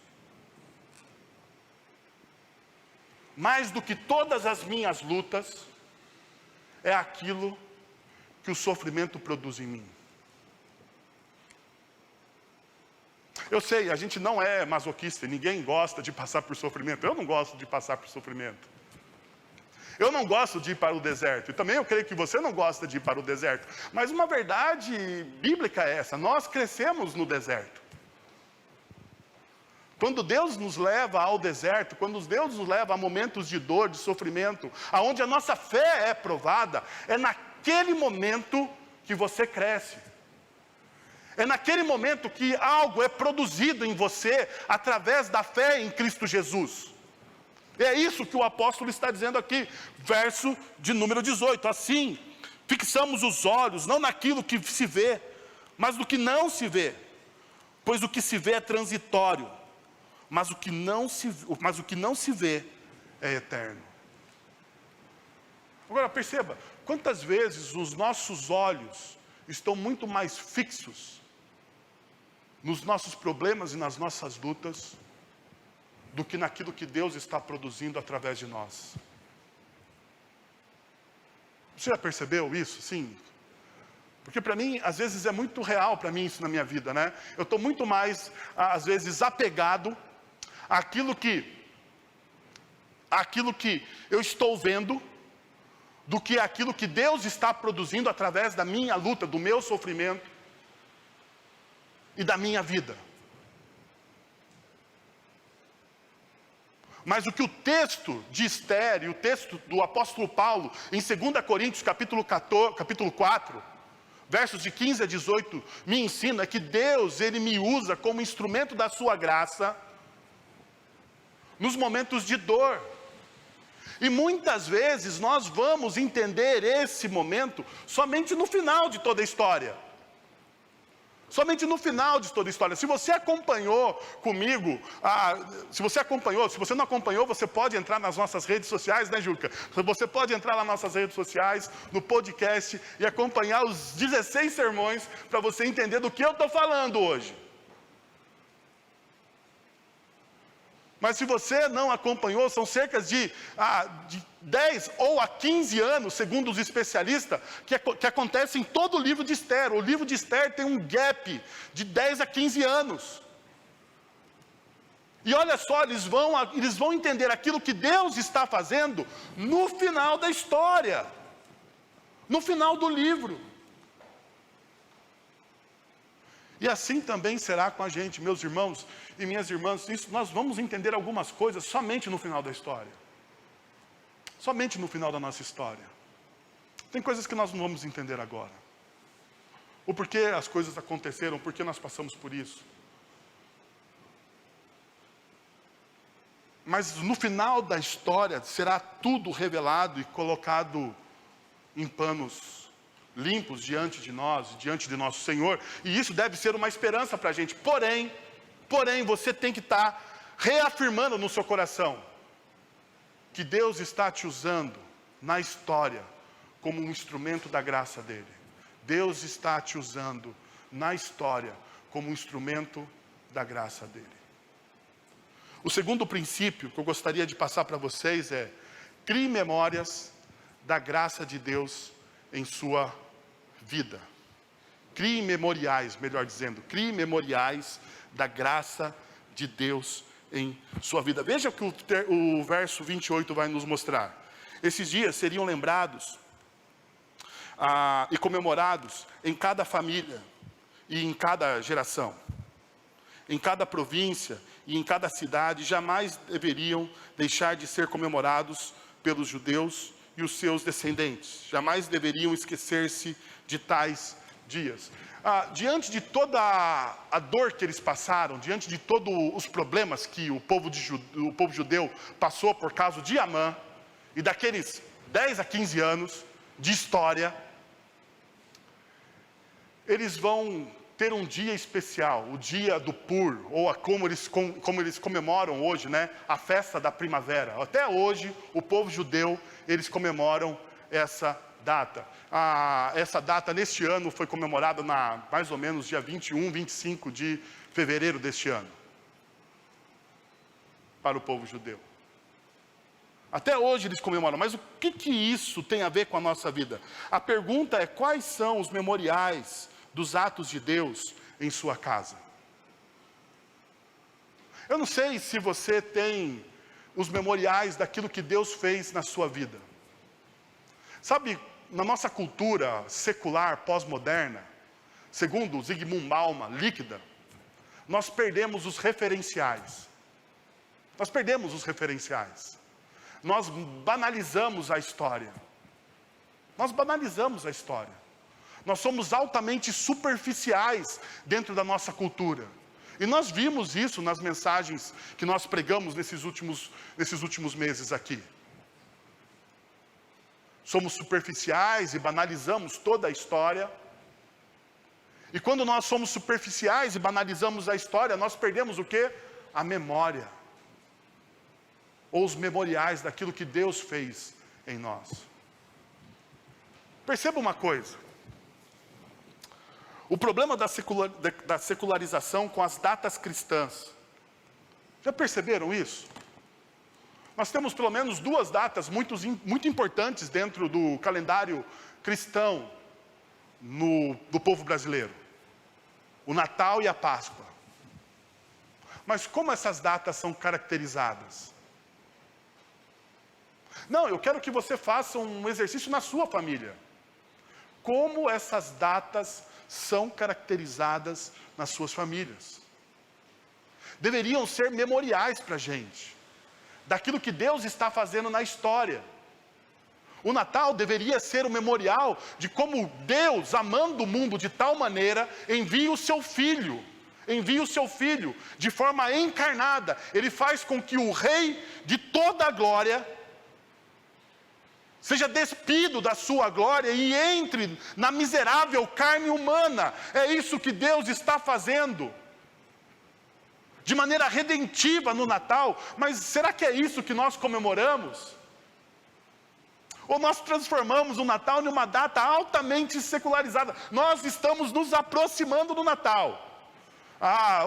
Mais do que todas as minhas lutas, é aquilo que o sofrimento produz em mim. Eu sei, a gente não é masoquista, ninguém gosta de passar por sofrimento. Eu não gosto de passar por sofrimento. Eu não gosto de ir para o deserto. E também eu creio que você não gosta de ir para o deserto. Mas uma verdade bíblica é essa: nós crescemos no deserto. Quando Deus nos leva ao deserto, quando Deus nos leva a momentos de dor, de sofrimento, aonde a nossa fé é provada, é naquele momento que você cresce. É naquele momento que algo é produzido em você através da fé em Cristo Jesus. É isso que o apóstolo está dizendo aqui, verso de número 18. Assim, fixamos os olhos não naquilo que se vê, mas no que não se vê. Pois o que se vê é transitório, mas o que não se vê é eterno. Agora perceba, quantas vezes os nossos olhos estão muito mais fixos nos nossos problemas e nas nossas lutas, do que naquilo que Deus está produzindo através de nós. Você já percebeu isso? Sim. Porque para mim, às vezes é muito real para mim isso na minha vida, né? Eu estou muito mais, às vezes, apegado àquilo que eu estou vendo, do que aquilo que Deus está produzindo através da minha luta, do meu sofrimento e da minha vida. Mas o que o texto de Esther e o texto do apóstolo Paulo, em 2 Coríntios capítulo 4, versos de 15 a 18, me ensina, é que Deus, Ele me usa como instrumento da sua graça, nos momentos de dor. E muitas vezes nós vamos entender esse momento somente no final de toda a história. Somente no final de toda a história. Se você acompanhou comigo, se você não acompanhou, você pode entrar nas nossas redes sociais, né, Juca? Você pode entrar nas nossas redes sociais, no podcast, e acompanhar os 16 sermões, para você entender do que eu estou falando hoje. Mas se você não acompanhou, são cerca de 10 ou a 15 anos, segundo os especialistas, que acontece em todo o livro de Esther. O livro de Esther tem um gap de 10 a 15 anos. E olha só, eles vão entender aquilo que Deus está fazendo no final da história, no final do livro. E assim também será com a gente, meus irmãos e minhas irmãs. Nós vamos entender algumas coisas somente no final da história. Somente no final da nossa história. Tem coisas que nós não vamos entender agora. O porquê as coisas aconteceram, o porquê nós passamos por isso. Mas no final da história será tudo revelado e colocado em panos limpos diante de nós, diante de nosso Senhor. E isso deve ser uma esperança para a gente. Porém, você tem que estar reafirmando no seu coração que Deus está te usando na história como um instrumento da graça dele. Deus está te usando na história como um instrumento da graça dele. O segundo princípio que eu gostaria de passar para vocês é: crie memórias da graça de Deus em sua vida. Crie memoriais, melhor dizendo, crie memoriais da graça de Deus em sua vida. Veja o que o verso 28 vai nos mostrar. Esses dias seriam lembrados e comemorados em cada família e em cada geração, em cada província e em cada cidade. Jamais deveriam deixar de ser comemorados pelos judeus e os seus descendentes. Jamais deveriam esquecer-se de tais dias. Diante de toda a dor que eles passaram, diante de todos os problemas que o povo judeu passou por causa de Amã, e daqueles 10 a 15 anos de história, eles vão ter um dia especial, o dia do Pur, ou como eles comemoram hoje, né, a festa da primavera. Até hoje, o povo judeu, eles comemoram essa data. Essa data, neste ano, foi comemorada mais ou menos dia 21, 25 de fevereiro deste ano, para o povo judeu. Até hoje eles comemoram, mas o que isso tem a ver com a nossa vida? A pergunta é: quais são os memoriais dos atos de Deus em sua casa? Eu não sei se você tem os memoriais daquilo que Deus fez na sua vida. Sabe, na nossa cultura secular, pós-moderna, segundo Zygmunt Bauman, líquida, nós perdemos os referenciais. Nós perdemos os referenciais. Nós banalizamos a história. Nós banalizamos a história. Nós somos altamente superficiais dentro da nossa cultura. E nós vimos isso nas mensagens que nós pregamos nesses últimos meses aqui. Somos superficiais e banalizamos toda a história. E quando nós somos superficiais e banalizamos a história, nós perdemos o quê? A memória. Ou os memoriais daquilo que Deus fez em nós. Perceba uma coisa. O problema da secularização com as datas cristãs. Já perceberam isso? Nós temos pelo menos duas datas muito importantes dentro do calendário cristão do povo brasileiro. O Natal e a Páscoa. Mas como essas datas são caracterizadas? Não, eu quero que você faça um exercício na sua família. Como essas datas são caracterizadas nas suas famílias? Deveriam ser memoriais para a gente, daquilo que Deus está fazendo na história. O Natal deveria ser um memorial de como Deus, amando o mundo de tal maneira, envia o seu Filho de forma encarnada. Ele faz com que o Rei de toda a glória seja despido da sua glória e entre na miserável carne humana. É isso que Deus está fazendo de maneira redentiva no Natal. Mas será que é isso que nós comemoramos? Ou nós transformamos o Natal em uma data altamente secularizada? Nós estamos nos aproximando do Natal.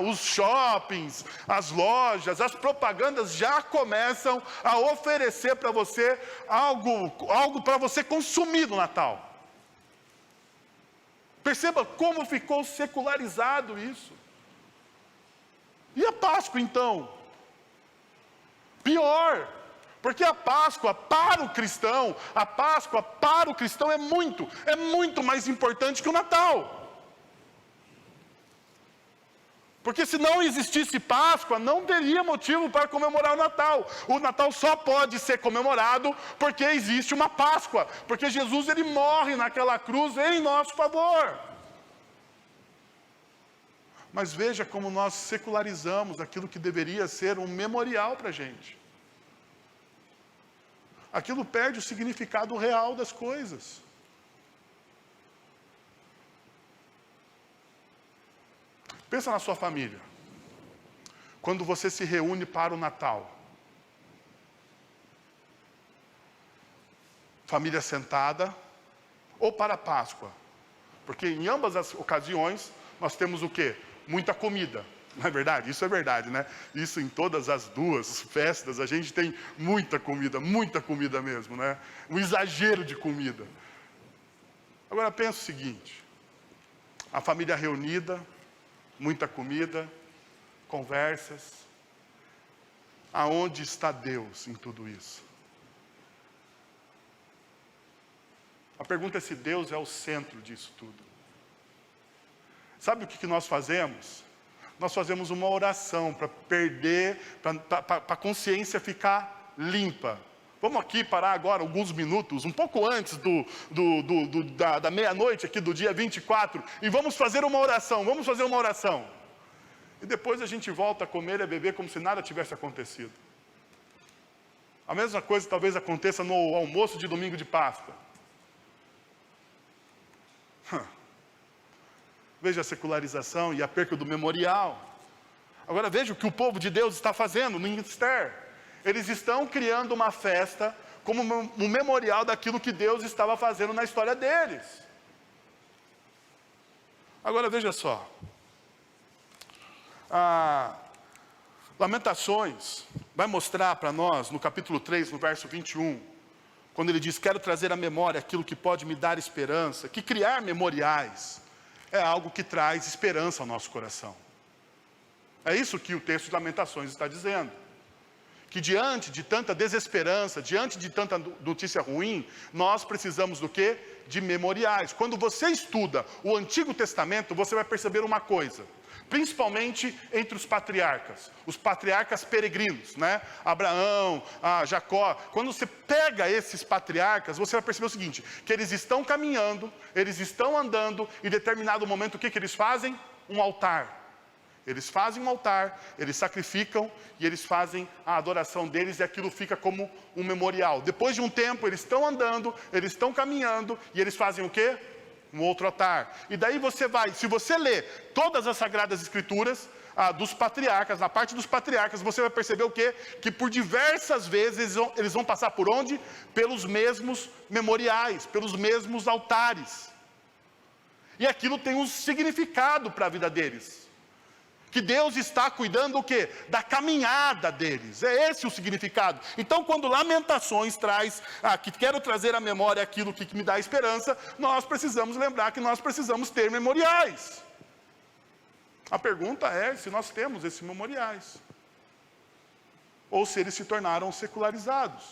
Os shoppings, as lojas, as propagandas já começam a oferecer para você algo para você consumir no Natal. Perceba como ficou secularizado isso. E a Páscoa então? Pior, porque a Páscoa para o cristão é muito mais importante que o Natal. Porque se não existisse Páscoa, não teria motivo para comemorar o Natal. O Natal só pode ser comemorado porque existe uma Páscoa. Porque Jesus, ele morre naquela cruz em nosso favor. Mas veja como nós secularizamos aquilo que deveria ser um memorial para a gente. Aquilo perde o significado real das coisas. Pensa na sua família. Quando você se reúne para o Natal. Família sentada, ou para a Páscoa. Porque em ambas as ocasiões, nós temos o quê? Muita comida. Não é verdade? Isso é verdade, né? Isso em todas as duas festas, a gente tem muita comida mesmo, né? Um exagero de comida. Agora pensa o seguinte. A família reunida, muita comida, conversas. Aonde está Deus em tudo isso? A pergunta é se Deus é o centro disso tudo. Sabe o que nós fazemos? Nós fazemos uma oração para para a consciência ficar limpa. Vamos aqui parar agora alguns minutos, um pouco antes da meia-noite aqui do dia 24, e vamos fazer uma oração, E depois a gente volta a comer e a beber como se nada tivesse acontecido. A mesma coisa talvez aconteça no almoço de domingo de Páscoa. Veja a secularização e a perca do memorial. Agora veja o que o povo de Deus está fazendo no Esther. Eles estão criando uma festa como um memorial daquilo que Deus estava fazendo na história deles. Agora veja só. Lamentações vai mostrar para nós, no capítulo 3, no verso 21, quando ele diz, quero trazer à memória aquilo que pode me dar esperança, que criar memoriais é algo que traz esperança ao nosso coração. É isso que o texto de Lamentações está dizendo. Que diante de tanta desesperança, diante de tanta notícia ruim, nós precisamos do quê? De memoriais. Quando você estuda o Antigo Testamento, você vai perceber uma coisa. Principalmente entre os patriarcas peregrinos, né? Abraão, Jacó. Quando você pega esses patriarcas, você vai perceber o seguinte, que eles estão caminhando, eles estão andando, e em determinado momento o que eles fazem? Um altar. Eles fazem um altar, eles sacrificam e eles fazem a adoração deles e aquilo fica como um memorial. Depois de um tempo, eles estão andando, eles estão caminhando e eles fazem o quê? Um outro altar. E daí você vai, se você ler todas as Sagradas Escrituras, dos patriarcas, na parte dos patriarcas, você vai perceber o quê? Que por diversas vezes eles vão passar por onde? Pelos mesmos memoriais, pelos mesmos altares. E aquilo tem um significado para a vida deles. Que Deus está cuidando o quê? Da caminhada deles. É esse o significado. Então, quando Lamentações traz, que quero trazer à memória aquilo que me dá esperança, nós precisamos lembrar que nós precisamos ter memoriais. A pergunta é se nós temos esses memoriais. Ou se eles se tornaram secularizados.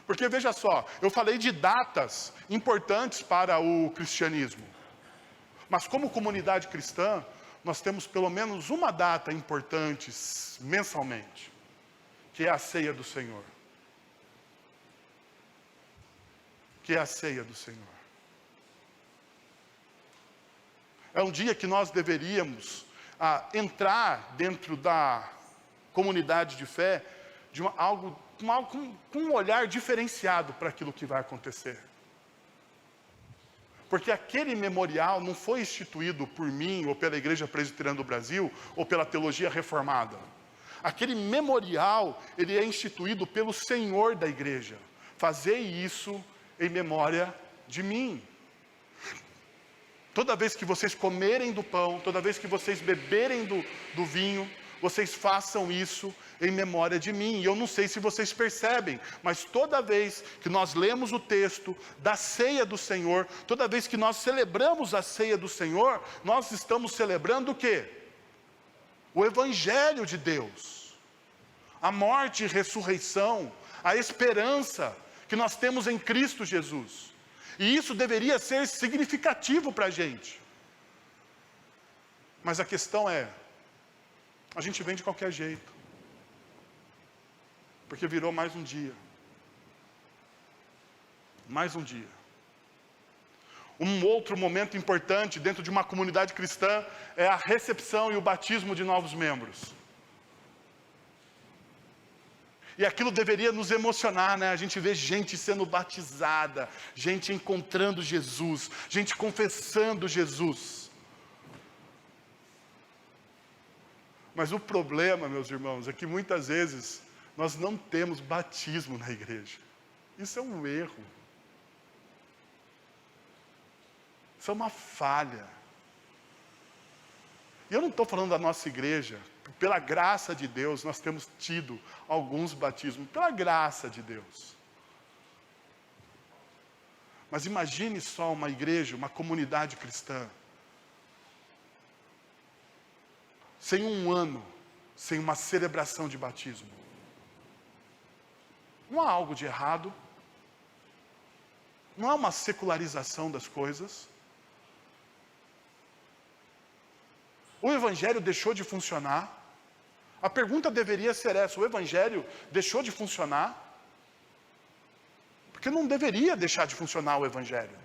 Porque veja só, eu falei de datas importantes para o cristianismo. Mas como comunidade cristã, nós temos pelo menos uma data importante mensalmente, que é a ceia do Senhor. Que é a ceia do Senhor. É um dia que nós deveríamos entrar dentro da comunidade de fé com um olhar diferenciado para aquilo que vai acontecer. Porque aquele memorial não foi instituído por mim, ou pela Igreja Presbiteriana do Brasil, ou pela teologia reformada. Aquele memorial, ele é instituído pelo Senhor da igreja. Fazei isso em memória de mim. Toda vez que vocês comerem do pão, toda vez que vocês beberem do vinho, vocês façam isso em memória de mim. E eu não sei se vocês percebem, mas toda vez que nós lemos o texto da ceia do Senhor, toda vez que nós celebramos a ceia do Senhor, nós estamos celebrando o quê? O Evangelho de Deus. A morte e ressurreição, a esperança que nós temos em Cristo Jesus. E isso deveria ser significativo para a gente. Mas a questão é, a gente vem de qualquer jeito. Porque virou mais um dia. Mais um dia. Um outro momento importante dentro de uma comunidade cristã é a recepção e o batismo de novos membros. E aquilo deveria nos emocionar, né? A gente vê gente sendo batizada, gente encontrando Jesus, gente confessando Jesus. Mas o problema, meus irmãos, é que muitas vezes nós não temos batismo na igreja. Isso é um erro. Isso é uma falha. E eu não estou falando da nossa igreja. Pela graça de Deus, nós temos tido alguns batismos. Pela graça de Deus. Mas imagine só uma igreja, uma comunidade cristã, sem um ano, sem uma celebração de batismo. Não há algo de errado. Não há uma secularização das coisas. O evangelho deixou de funcionar. A pergunta deveria ser essa: o evangelho deixou de funcionar? Porque não deveria deixar de funcionar o evangelho.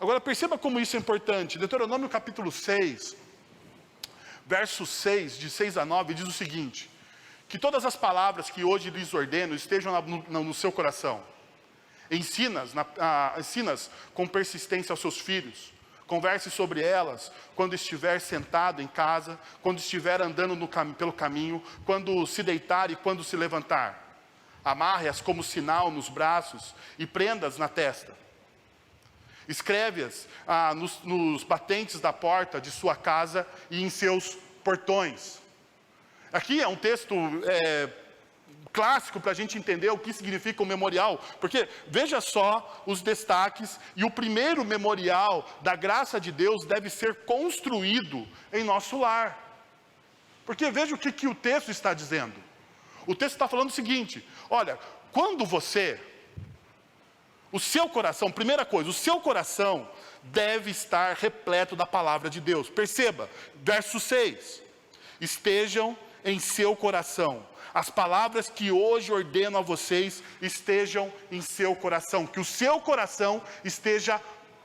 Agora perceba como isso é importante. Deuteronômio capítulo 6, verso 6, de 6 a 9, diz o seguinte: que todas as palavras que hoje lhes ordeno estejam no seu coração. Ensinas com persistência aos seus filhos. Converse sobre elas quando estiver sentado em casa, quando estiver andando pelo caminho, quando se deitar e quando se levantar. Amarre-as como sinal nos braços e prenda-as na testa. Escreve-as nos batentes da porta de sua casa e em seus portões. Aqui é um texto clássico para a gente entender o que significa o memorial, porque veja só os destaques, e o primeiro memorial da graça de Deus deve ser construído em nosso lar. Porque veja o que o texto está dizendo. O texto está falando o seguinte: olha, quando o seu coração, primeira coisa, o seu coração deve estar repleto da palavra de Deus. Perceba, verso 6, estejam em seu coração. As palavras que hoje ordeno a vocês estejam em seu coração. Que o seu coração esteja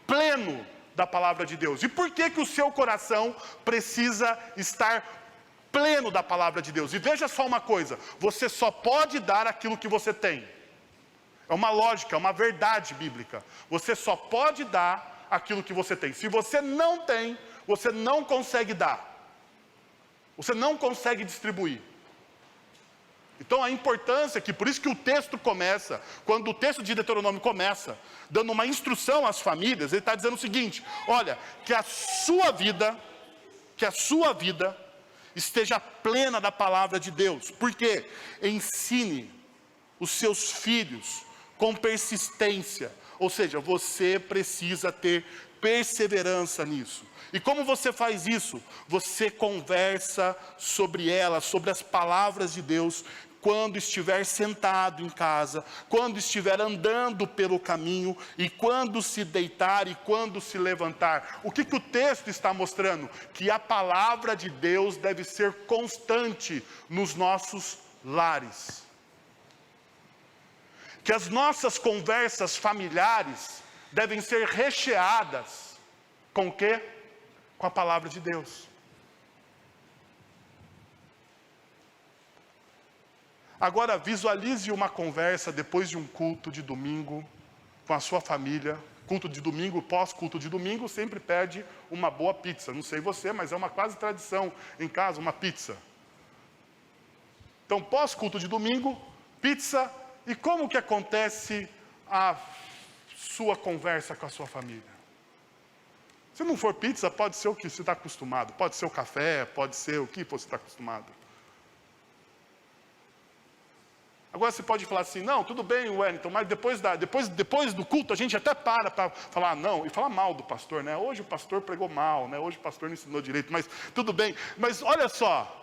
pleno da palavra de Deus. E por que o seu coração precisa estar pleno da palavra de Deus? E veja só uma coisa: você só pode dar aquilo que você tem. É uma lógica, é uma verdade bíblica. Você só pode dar aquilo que você tem. Se você não tem, você não consegue dar. Você não consegue distribuir. Então a importância que, por isso que o texto começa, quando o texto de Deuteronômio começa, dando uma instrução às famílias, ele está dizendo o seguinte: olha, que a sua vida esteja plena da palavra de Deus. Porque ensine os seus filhos com persistência. Ou seja, você precisa ter perseverança nisso. E como você faz isso? Você conversa sobre elas, sobre as palavras de Deus, quando estiver sentado em casa, quando estiver andando pelo caminho, e quando se deitar e quando se levantar. O que o texto está mostrando? Que a palavra de Deus deve ser constante nos nossos lares. Que as nossas conversas familiares devem ser recheadas com o quê? Com a palavra de Deus. Agora visualize uma conversa depois de um culto de domingo com a sua família. Culto de domingo, pós-culto de domingo, sempre pede uma boa pizza. Não sei você, mas é uma quase tradição em casa, uma pizza. Então, pós-culto de domingo, pizza. E como que acontece a sua conversa com a sua família? Se não for pizza, pode ser o que você está acostumado. Pode ser o café, pode ser o que você está acostumado. Agora você pode falar assim: não, tudo bem, Wellington, mas depois do culto a gente até para falar não, e falar mal do pastor, né? Hoje o pastor pregou mal, né? Hoje o pastor não ensinou direito, mas tudo bem. Mas olha só,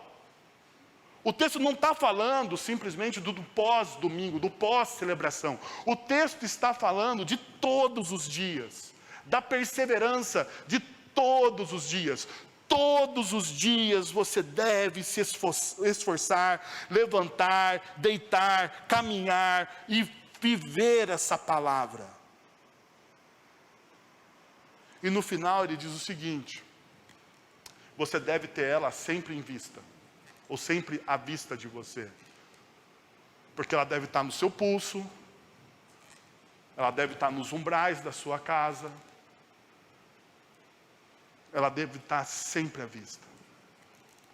o texto não está falando simplesmente do pós-domingo, do pós-celebração. O texto está falando de todos os dias, da perseverança de todos os dias. Todos os dias você deve se esforçar, levantar, deitar, caminhar e viver essa palavra. E no final ele diz o seguinte: você deve ter ela sempre em vista, ou sempre à vista de você. Porque ela deve estar no seu pulso, ela deve estar nos umbrais da sua casa, ela deve estar sempre à vista,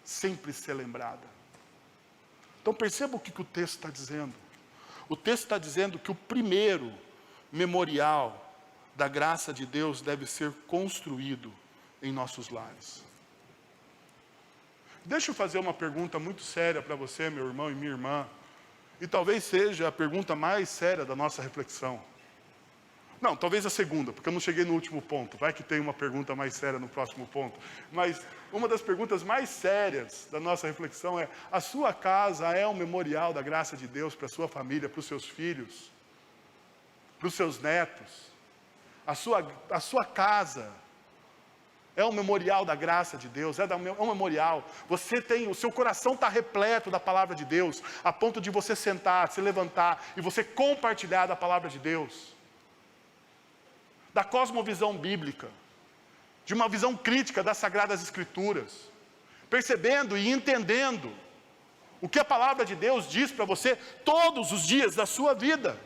sempre ser lembrada. Então perceba o que o texto está dizendo. O texto está dizendo que o primeiro memorial da graça de Deus deve ser construído em nossos lares. Deixa eu fazer uma pergunta muito séria para você, meu irmão e minha irmã, e talvez seja a pergunta mais séria da nossa reflexão. Não, talvez a segunda, porque eu não cheguei no último ponto. Vai que tem uma pergunta mais séria no próximo ponto. Mas uma das perguntas mais sérias da nossa reflexão é: a sua casa é um memorial da graça de Deus para a sua família, para os seus filhos, para os seus netos? A sua casa é um memorial da graça de Deus? É um memorial? O seu coração está repleto da palavra de Deus, a ponto de você sentar, se levantar e você compartilhar da palavra de Deus? Da cosmovisão bíblica, de uma visão crítica das Sagradas Escrituras, percebendo e entendendo o que a palavra de Deus diz para você todos os dias da sua vida.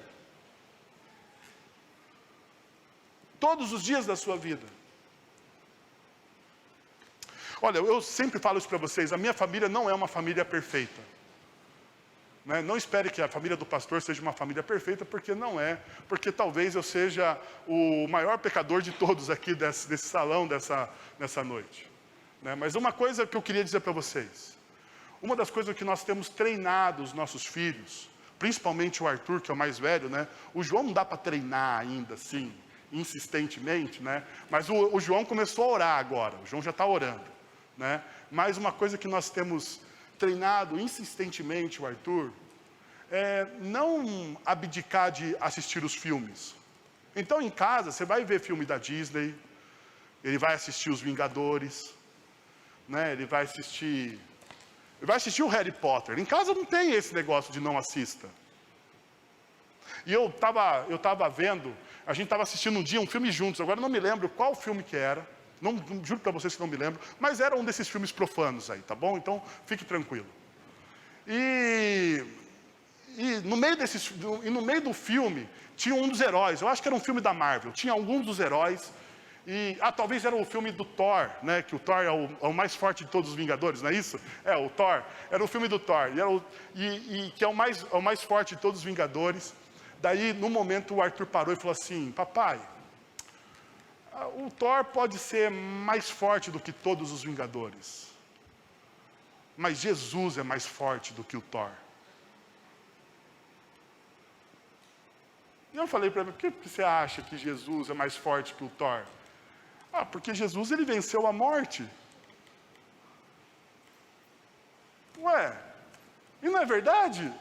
Todos os dias da sua vida. Olha, eu sempre falo isso para vocês: a minha família não é uma família perfeita. Não espere que a família do pastor seja uma família perfeita, porque não é. Porque talvez eu seja o maior pecador de todos aqui desse salão, nessa noite. Mas uma coisa que eu queria dizer para vocês: uma das coisas que nós temos treinado os nossos filhos, principalmente o Arthur, que é o mais velho, o João não dá para treinar ainda assim, insistentemente, mas o João começou a orar agora, o João já está orando. Mas uma coisa que nós temos treinado insistentemente o Arthur é não abdicar de assistir os filmes. Então em casa você vai ver filme da Disney, ele vai assistir os Vingadores, ele vai assistir o Harry Potter. Em casa não tem esse negócio de não assista. E eu estava vendo, a gente estava assistindo um dia um filme juntos, agora eu não me lembro qual filme que era. Não, juro para vocês que não me lembro, mas era um desses filmes profanos aí, tá bom? Então, fique tranquilo. E no meio do filme, tinha um dos heróis, eu acho que era um filme da Marvel, tinha alguns dos heróis, talvez era o filme do Thor, que o Thor é o mais forte de todos os Vingadores, não é isso? O Thor, era o filme do Thor, que é o mais forte de todos os Vingadores. Daí, no momento, o Arthur parou e falou assim: papai, o Thor pode ser mais forte do que todos os Vingadores, mas Jesus é mais forte do que o Thor. E eu falei para ele: por que você acha que Jesus é mais forte que o Thor? Porque Jesus, ele venceu a morte. Ué, e não é verdade?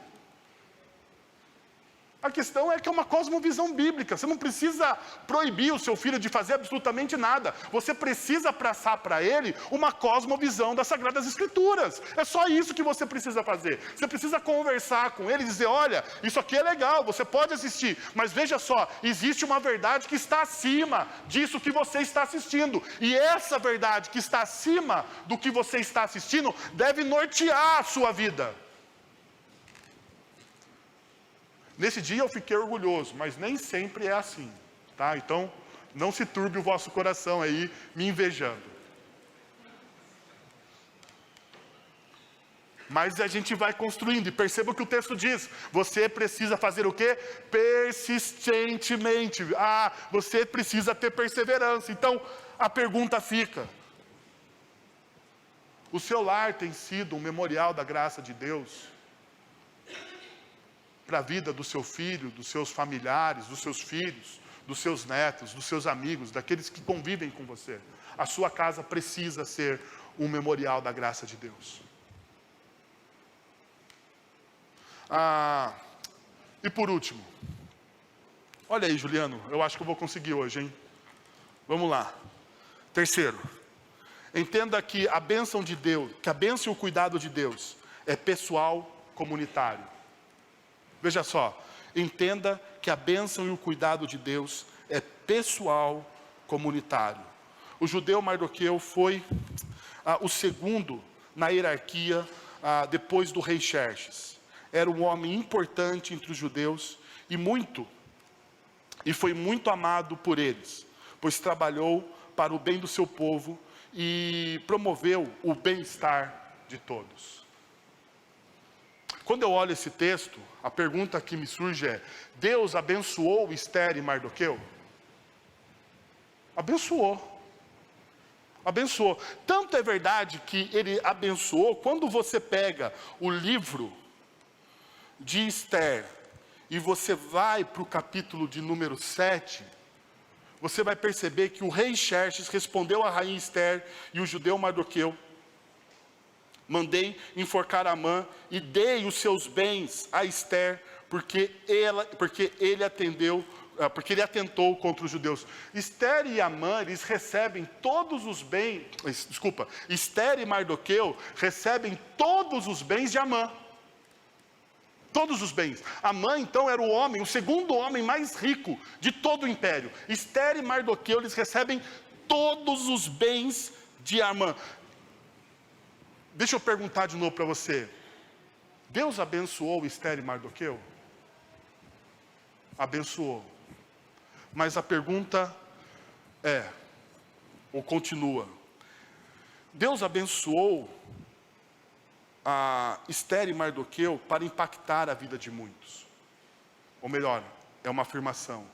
A questão é que é uma cosmovisão bíblica. Você não precisa proibir o seu filho de fazer absolutamente nada. Você precisa passar para ele uma cosmovisão das Sagradas Escrituras. É só isso que você precisa fazer. Você precisa conversar com ele e dizer: olha, isso aqui é legal, você pode assistir, mas veja só, existe uma verdade que está acima disso que você está assistindo. E essa verdade que está acima do que você está assistindo deve nortear a sua vida. Nesse dia eu fiquei orgulhoso, mas nem sempre é assim, tá? Então, não se turbe o vosso coração aí, me invejando. Mas a gente vai construindo, e perceba o que o texto diz: você precisa fazer o quê? Persistentemente. Você precisa ter perseverança. Então, a pergunta fica: o seu lar tem sido um memorial da graça de Deus para a vida do seu filho, dos seus familiares, dos seus filhos, dos seus netos, dos seus amigos, daqueles que convivem com você? A sua casa precisa ser um memorial da graça de Deus. E por último, olha aí, Juliano, eu acho que eu vou conseguir hoje, hein? Vamos lá. Terceiro, Entenda que a bênção de Deus, que a bênção e o cuidado de Deus é pessoal, comunitário. Veja só, entenda que a bênção e o cuidado de Deus é pessoal, comunitário. O judeu Mardoqueu foi o segundo na hierarquia depois do rei Xerxes. Era um homem importante entre os judeus e foi muito amado por eles, pois trabalhou para o bem do seu povo e promoveu o bem-estar de todos. Quando eu olho esse texto, a pergunta que me surge é: Deus abençoou Ester e Mardoqueu? Abençoou. Abençoou. Tanto é verdade que ele abençoou, quando você pega o livro de Ester e você vai para o capítulo de número 7, você vai perceber que o rei Xerxes respondeu à rainha Ester e o judeu Mardoqueu: mandei enforcar Amã e dei os seus bens a Ester, porque ele atentou contra os judeus. Ester e Amã, eles recebem todos os bens, Ester e Mardoqueu recebem todos os bens de Amã. Todos os bens. Amã, então, era o segundo homem mais rico de todo o império. Ester e Mardoqueu, eles recebem todos os bens de Amã. Deixa eu perguntar de novo para você. Deus abençoou Ester e Mardoqueu? Abençoou. Mas a pergunta continua. Deus abençoou a Ester e Mardoqueu para impactar a vida de muitos. Ou melhor, é uma afirmação.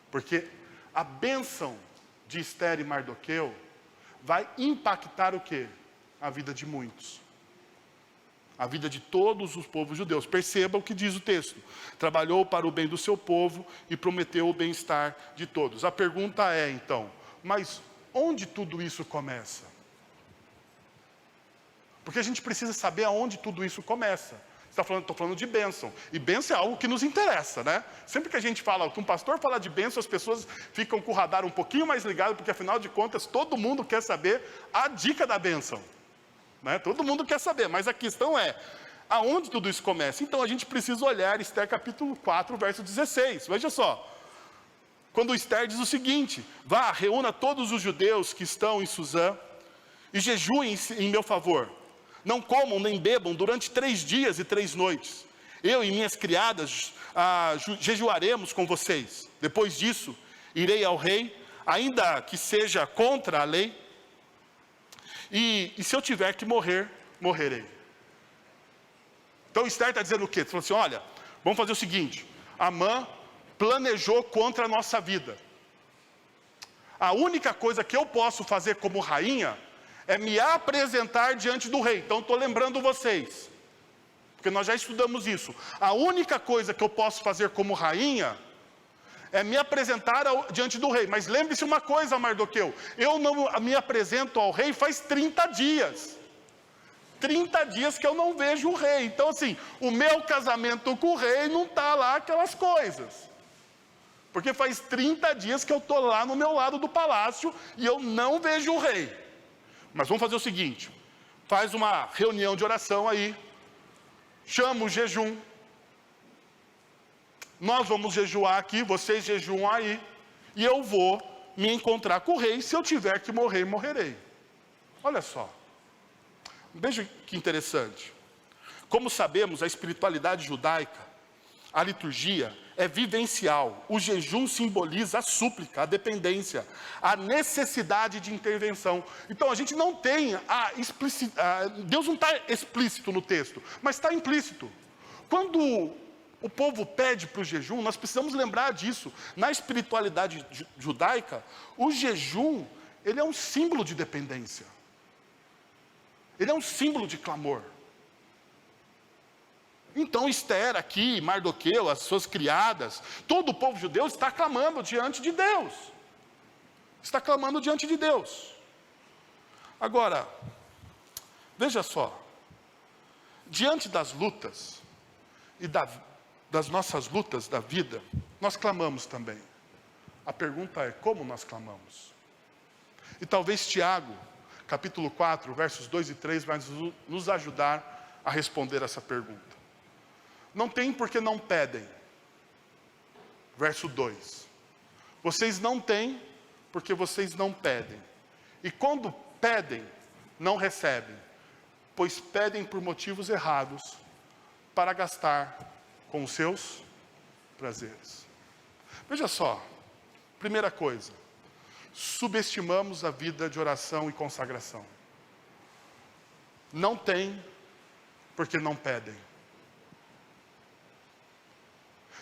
Porque a bênção de Ester e Mardoqueu vai impactar o quê? A vida de muitos. A vida de todos os povos judeus. Perceba o que diz o texto. Trabalhou para o bem do seu povo e prometeu o bem-estar de todos. A pergunta é então, mas onde tudo isso começa? Porque a gente precisa saber aonde tudo isso começa. Estou falando de bênção. E bênção é algo que nos interessa, né? Sempre que a gente fala, que um pastor fala de bênção, as pessoas ficam com o radar um pouquinho mais ligado, porque afinal de contas, todo mundo quer saber a dica da bênção. Né? Todo mundo quer saber, mas a questão é, aonde tudo isso começa? Então a gente precisa olhar Ester capítulo 4, verso 16. Veja só. Quando Ester diz o seguinte: vá, reúna todos os judeus que estão em Suzã e jejuem em meu favor. Não comam nem bebam durante 3 dias e 3 noites. Eu e minhas criadas jejuaremos com vocês. Depois disso, irei ao rei, ainda que seja contra a lei. E se eu tiver que morrer, morrerei. Então Ester está dizendo o quê? Ele falou assim: olha, vamos fazer o seguinte. Amã planejou contra a nossa vida. A única coisa que eu posso fazer como rainha é me apresentar diante do rei. Então estou lembrando vocês, porque nós já estudamos isso. A única coisa que eu posso fazer como rainha é me apresentar diante do rei. Mas lembre-se uma coisa, Mardoqueu: eu não me apresento ao rei faz 30 dias. 30 dias que eu não vejo o rei. Então assim, o meu casamento com o rei não está lá aquelas coisas. Porque faz 30 dias que eu estou lá no meu lado do palácio e eu não vejo o rei. Mas vamos fazer o seguinte: faz uma reunião de oração aí, chama o jejum, nós vamos jejuar aqui, vocês jejuam aí, e eu vou me encontrar com o rei. Se eu tiver que morrer, morrerei. Olha só, veja que interessante. Como sabemos, a espiritualidade judaica, a liturgia é vivencial. O jejum simboliza a súplica, a dependência, a necessidade de intervenção. Então a gente não tem Deus não está explícito no texto, mas está implícito. Quando o povo pede para o jejum, nós precisamos lembrar disso. Na espiritualidade judaica, o jejum, ele é um símbolo de dependência. Ele é um símbolo de clamor. Então Ester aqui, Mardoqueu, as suas criadas, todo o povo judeu está clamando diante de Deus. Está clamando diante de Deus. Agora, veja só, diante das lutas e das nossas lutas da vida, nós clamamos também. A pergunta é: como nós clamamos? E talvez Tiago capítulo 4, versos 2 e 3, vai nos ajudar a responder essa pergunta. Não tem porque não pedem. Verso 2. Vocês não têm porque vocês não pedem. E quando pedem, não recebem, pois pedem por motivos errados, para gastar com os seus prazeres. Veja só, primeira coisa, subestimamos a vida de oração e consagração. Não tem, porque não pedem.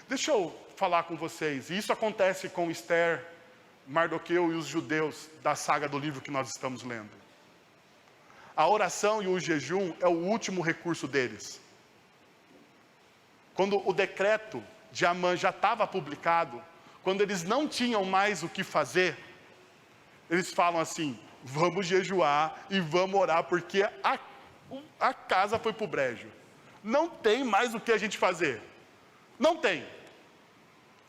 Deixa eu falar com vocês, e isso acontece com Esther, Mardoqueu e os judeus da saga do livro que nós estamos lendo. A oração e o jejum é o último recurso deles. Quando o decreto de Amã já estava publicado, quando eles não tinham mais o que fazer, eles falam assim, vamos jejuar e vamos orar, porque a casa foi para o brejo. Não tem mais o que a gente fazer. Não tem.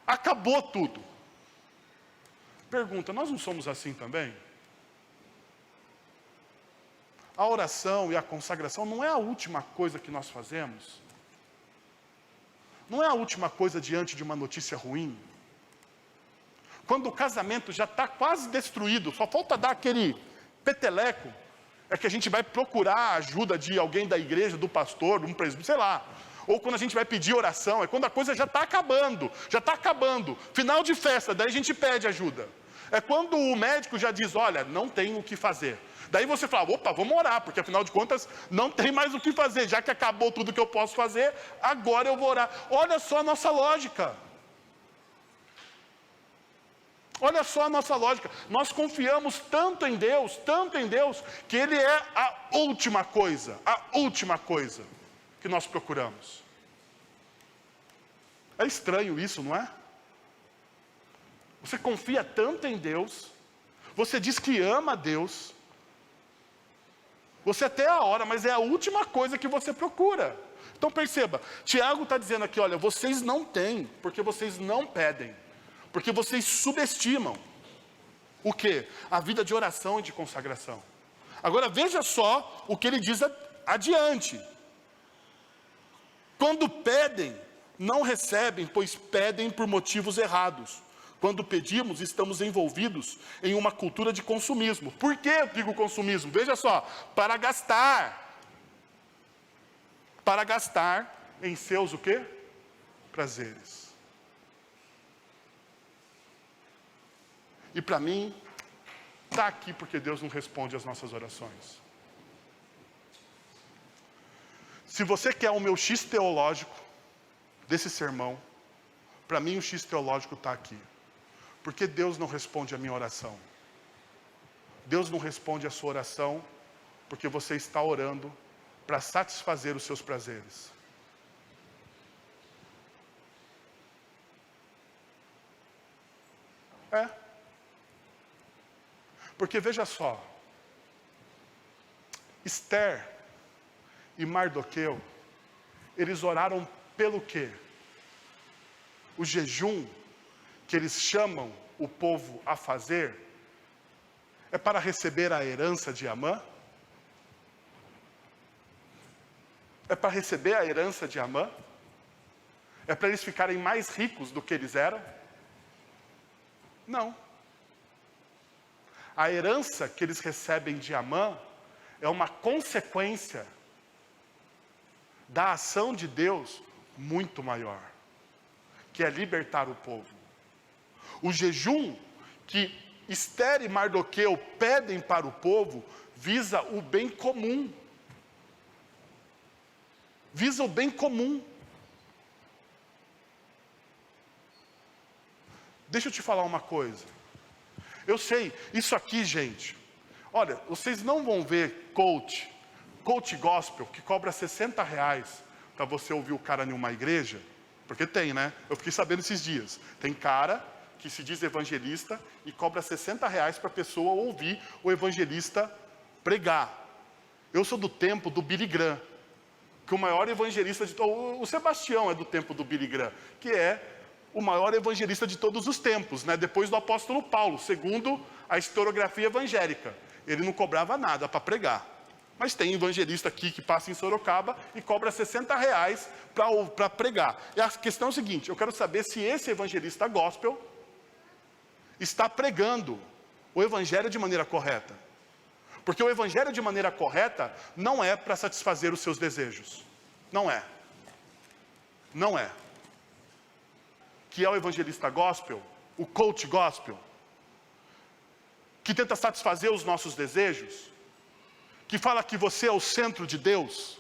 Acabou tudo. Pergunta, nós não somos assim também? A oração e a consagração não é a última coisa que nós fazemos? Não é a última coisa diante de uma notícia ruim? Quando o casamento já está quase destruído, só falta dar aquele peteleco, é que a gente vai procurar a ajuda de alguém da igreja, do pastor, de um presbítero, sei lá. Ou quando a gente vai pedir oração, é quando a coisa já está acabando, final de festa, daí a gente pede ajuda. É quando o médico já diz, olha, não tem o que fazer. Daí você fala, opa, vamos orar, porque afinal de contas não tem mais o que fazer, já que acabou tudo que eu posso fazer, agora eu vou orar. Olha só a nossa lógica. Olha só a nossa lógica. Nós confiamos tanto em Deus, que Ele é a última coisa que nós procuramos. É estranho isso, não é? Você confia tanto em Deus, você diz que ama a Deus, você até ora, mas é a última coisa que você procura. Então perceba, Tiago está dizendo aqui, olha, vocês não têm, porque vocês não pedem, porque vocês subestimam o quê? A vida de oração e de consagração. Agora veja só o que ele diz adiante. Quando pedem, não recebem, pois pedem por motivos errados. Quando pedimos, estamos envolvidos em uma cultura de consumismo. Por que eu digo consumismo? Veja só, para gastar. Para gastar em seus o quê? Prazeres. E para mim, está aqui porque Deus não responde às nossas orações. Se você quer o meu X teológico desse sermão, para mim o X teológico está aqui. Porque Deus não responde a minha oração. Deus não responde a sua oração porque você está orando para satisfazer os seus prazeres. É. Porque veja só, Esther e Mardoqueu, eles oraram pelo quê? O jejum que eles chamam o povo a fazer, é para receber a herança de Amã? É para receber a herança de Amã? É para eles ficarem mais ricos do que eles eram? Não. A herança que eles recebem de Amã é uma consequência da ação de Deus muito maior, que é libertar o povo. O jejum que Esther e Mardoqueu pedem para o povo visa o bem comum. Visa o bem comum. Deixa eu te falar uma coisa. Eu sei, isso aqui, gente, olha, vocês não vão ver coach gospel, que cobra R$60 para você ouvir o cara em uma igreja, porque tem, né? Eu fiquei sabendo esses dias. Tem cara que se diz evangelista e cobra R$60 para a pessoa ouvir o evangelista pregar. Eu sou do tempo do Billy Graham, que o maior evangelista de o Sebastião é do tempo do Billy Graham, que é o maior evangelista de todos os tempos, né? Depois do apóstolo Paulo, segundo a historiografia evangélica. ele não cobrava nada para pregar. Mas tem evangelista aqui que passa em Sorocaba e cobra R$60 para pregar. E a questão é o seguinte, eu quero saber se esse evangelista gospel está pregando o evangelho de maneira correta. Porque o evangelho de maneira correta não é para satisfazer os seus desejos. Não é. Não é. Que é o evangelista gospel, o coach gospel, que tenta satisfazer os nossos desejos, que fala que você é o centro de Deus.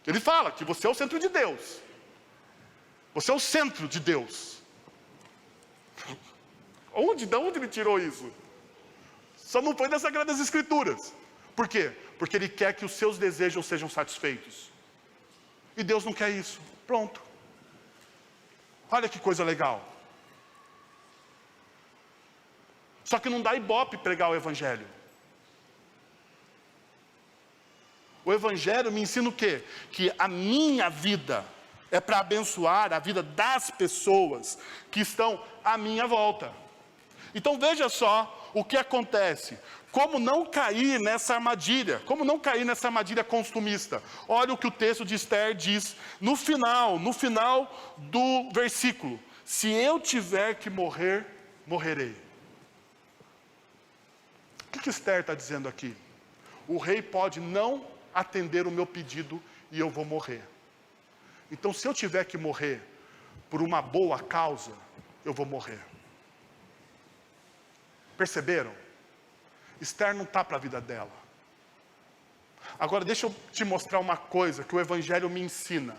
Ele fala que você é o centro de Deus. Você é o centro de Deus. De onde ele tirou isso? Só não foi das Sagradas Escrituras. Por quê? Porque ele quer que os seus desejos sejam satisfeitos. E Deus não quer isso. Pronto. Olha que coisa legal. Só que não dá ibope pregar o evangelho. O evangelho me ensina o quê? Que a minha vida é para abençoar a vida das pessoas que estão à minha volta. Então veja só o que acontece. Como não cair nessa armadilha? Como não cair nessa armadilha consumista? Olha o que o texto de Esther diz no final do versículo. Se eu tiver que morrer, morrerei. O que Esther está dizendo aqui? O rei pode não atender o meu pedido e eu vou morrer. Então se eu tiver que morrer por uma boa causa, eu vou morrer. Perceberam? Esther não está para a vida dela. Agora deixa eu te mostrar uma coisa que o evangelho me ensina.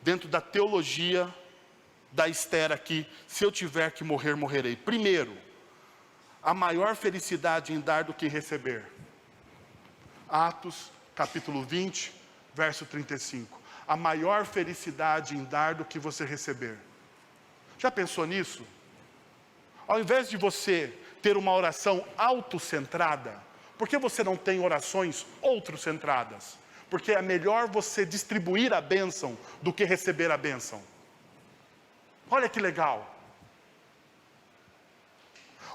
Dentro da teologia da Esther aqui, se eu tiver que morrer, morrerei. Primeiro, a maior felicidade em dar do que em receber. Atos, capítulo 20, verso 35. A maior felicidade em dar do que você receber. Já pensou nisso? Ao invés de você ter uma oração autocentrada, por que você não tem orações outrocentradas? Porque é melhor você distribuir a bênção do que receber a bênção. Olha que legal.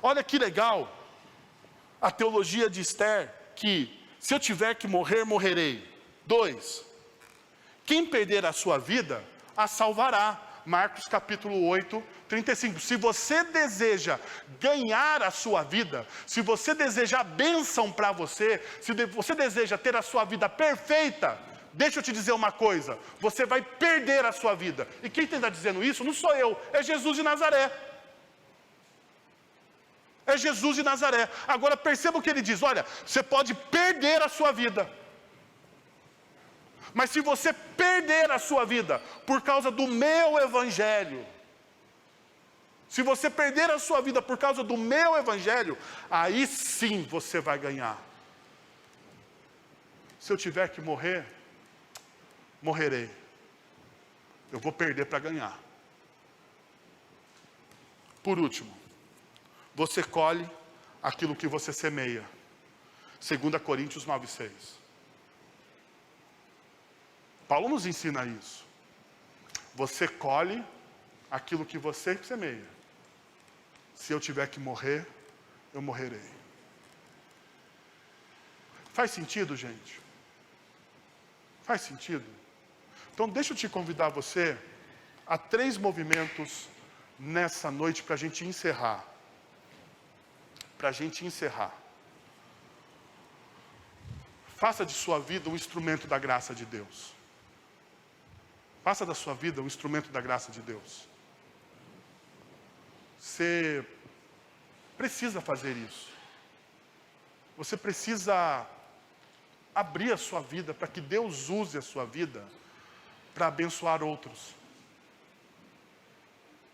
Olha que legal a teologia de Esther, que se eu tiver que morrer, morrerei. 2. Quem perder a sua vida, a salvará. Marcos capítulo 8, 35. Se você deseja ganhar a sua vida, se você deseja a bênção para você, se você deseja ter a sua vida perfeita, deixa eu te dizer uma coisa, você vai perder a sua vida. E quem está dizendo isso não sou eu, é Jesus de Nazaré. É Jesus de Nazaré. Agora perceba o que ele diz, olha, você pode perder a sua vida. Mas se você perder a sua vida por causa do meu evangelho, se você perder a sua vida por causa do meu evangelho, aí sim você vai ganhar. Se eu tiver que morrer, morrerei. Eu vou perder para ganhar. Por último, você colhe aquilo que você semeia. 2 Coríntios 9:6. Paulo nos ensina isso. Você colhe aquilo que você semeia. Se eu tiver que morrer, eu morrerei. Faz sentido, gente? Faz sentido? Então deixa eu te convidar você a 3 movimentos nessa noite para a gente encerrar. Faça de sua vida um instrumento da graça de Deus. Faça da sua vida um instrumento da graça de Deus. Você precisa fazer isso. Você precisa abrir a sua vida para que Deus use a sua vida para abençoar outros.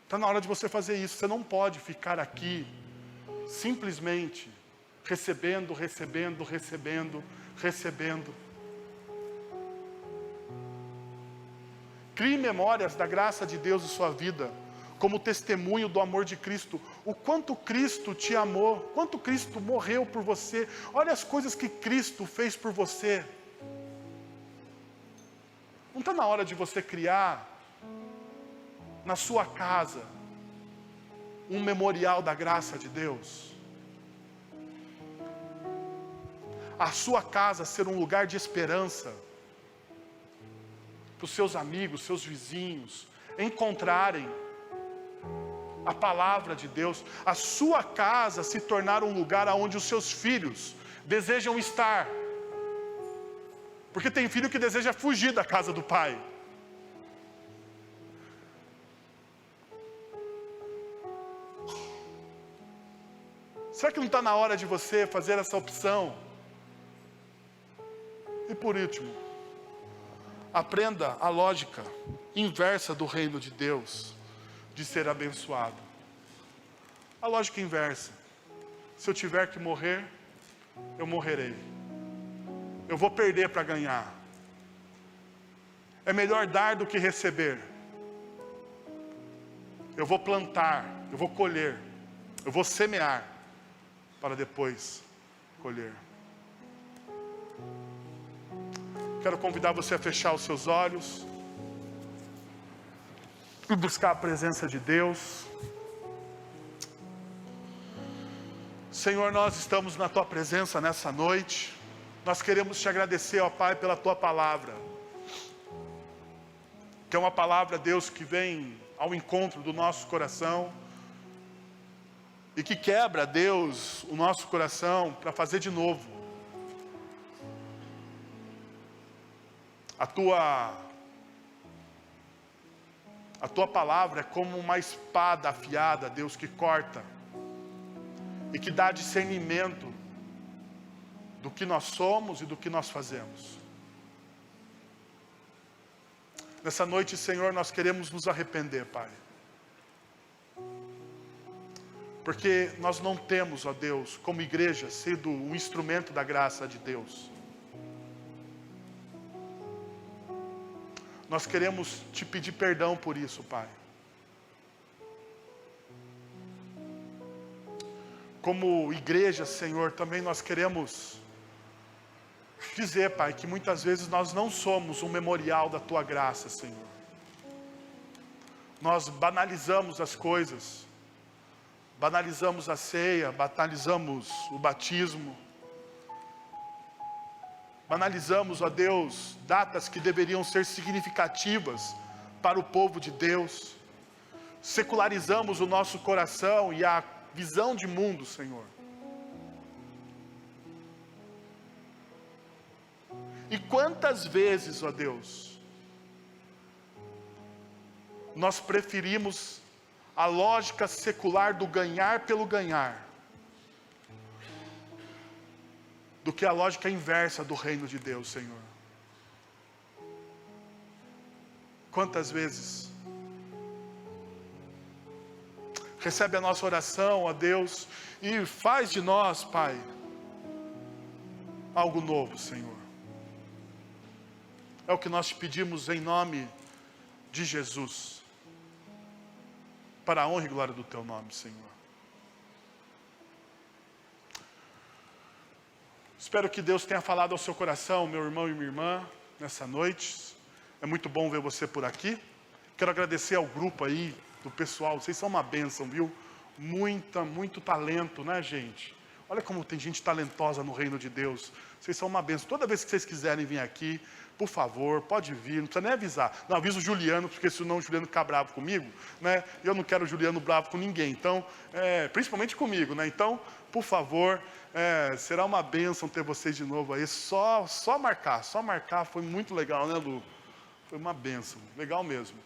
Está na hora de você fazer isso. Você não pode ficar aqui simplesmente recebendo. Crie memórias da graça de Deus em sua vida, como testemunho do amor de Cristo. O quanto Cristo te amou, quanto Cristo morreu por você. Olha as coisas que Cristo fez por você. Não está na hora de você criar na sua casa um memorial da graça de Deus. A sua casa ser um lugar de esperança para os seus amigos, seus vizinhos encontrarem a palavra de Deus. A sua casa se tornar um lugar onde os seus filhos desejam estar. Porque tem filho que deseja fugir da casa do pai. Será que não está na hora de você fazer essa opção? E por último, aprenda a lógica inversa do reino de Deus, de ser abençoado. A lógica inversa: se eu tiver que morrer, eu morrerei. Eu vou perder para ganhar. É melhor dar do que receber. Eu vou plantar, eu vou colher, eu vou semear, para depois colher. Quero convidar você a fechar os seus olhos e buscar a presença de Deus. Senhor, nós estamos na Tua presença nessa noite. Nós queremos Te agradecer, ó Pai, pela Tua palavra, que é uma palavra, Deus, que vem ao encontro do nosso coração e que quebra, Deus, o nosso coração para fazer de novo. A Tua palavra é como uma espada afiada, Deus, que corta e que dá discernimento do que nós somos e do que nós fazemos. Nessa noite, Senhor, nós queremos nos arrepender, Pai. Porque nós não temos, ó Deus, como igreja, sido um instrumento da graça de Deus. Nós queremos Te pedir perdão por isso, Pai. Como igreja, Senhor, também nós queremos dizer, Pai, que muitas vezes nós não somos um memorial da Tua graça, Senhor. Nós banalizamos as coisas, banalizamos a ceia, banalizamos o batismo, banalizamos, ó Deus, datas que deveriam ser significativas para o povo de Deus. Secularizamos o nosso coração e a visão de mundo, Senhor. E quantas vezes, ó Deus, nós preferimos a lógica secular do ganhar pelo ganhar, do que a lógica inversa do reino de Deus, Senhor. Quantas vezes? Recebe a nossa oração, ó Deus, e faz de nós, Pai, algo novo, Senhor. É o que nós te pedimos em nome de Jesus, para a honra e glória do Teu nome, Senhor. Espero que Deus tenha falado ao seu coração, meu irmão e minha irmã, nessa noite. É muito bom ver você por aqui. Quero agradecer ao grupo aí, do pessoal. Vocês são uma bênção, viu? Muito talento, né, gente? Olha como tem gente talentosa no reino de Deus. Vocês são uma bênção. Toda vez que vocês quiserem vir aqui, por favor, pode vir. Não precisa nem avisar. Não, avisa o Juliano, porque senão o Juliano fica bravo comigo, né? Eu não quero o Juliano bravo com ninguém. Então, principalmente comigo, né? Então, por favor, será uma bênção ter vocês de novo aí. Só marcar. Foi muito legal, né, Lu? Foi uma bênção. Legal mesmo.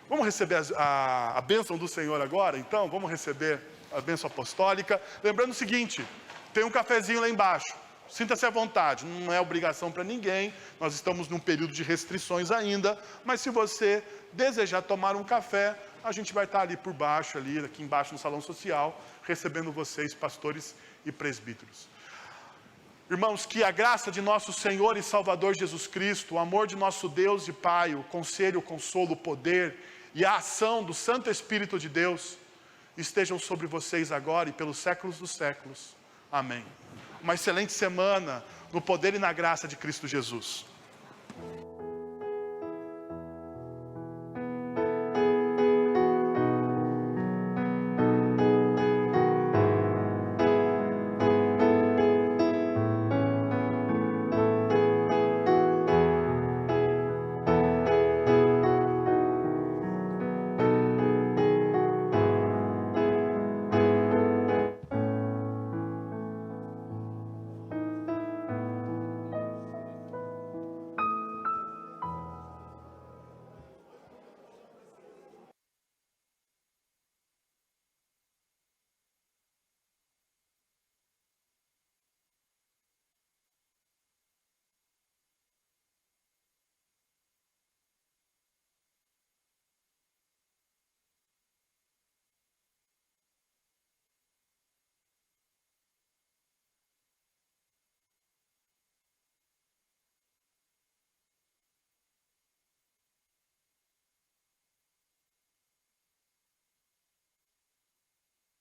Vamos receber a bênção do Senhor agora? Então, vamos receber a bênção apostólica. Lembrando o seguinte, tem um cafezinho lá embaixo. Sinta-se à vontade, não é obrigação para ninguém. Nós estamos num período de restrições ainda. Mas se você desejar tomar um café, a gente vai estar ali por baixo, aqui embaixo no salão social, recebendo vocês, pastores e presbíteros. Irmãos, que a graça de nosso Senhor e Salvador Jesus Cristo, o amor de nosso Deus e Pai, o conselho, o consolo, o poder e a ação do Santo Espírito de Deus estejam sobre vocês agora e pelos séculos dos séculos. Amém. Uma excelente semana no poder e na graça de Cristo Jesus.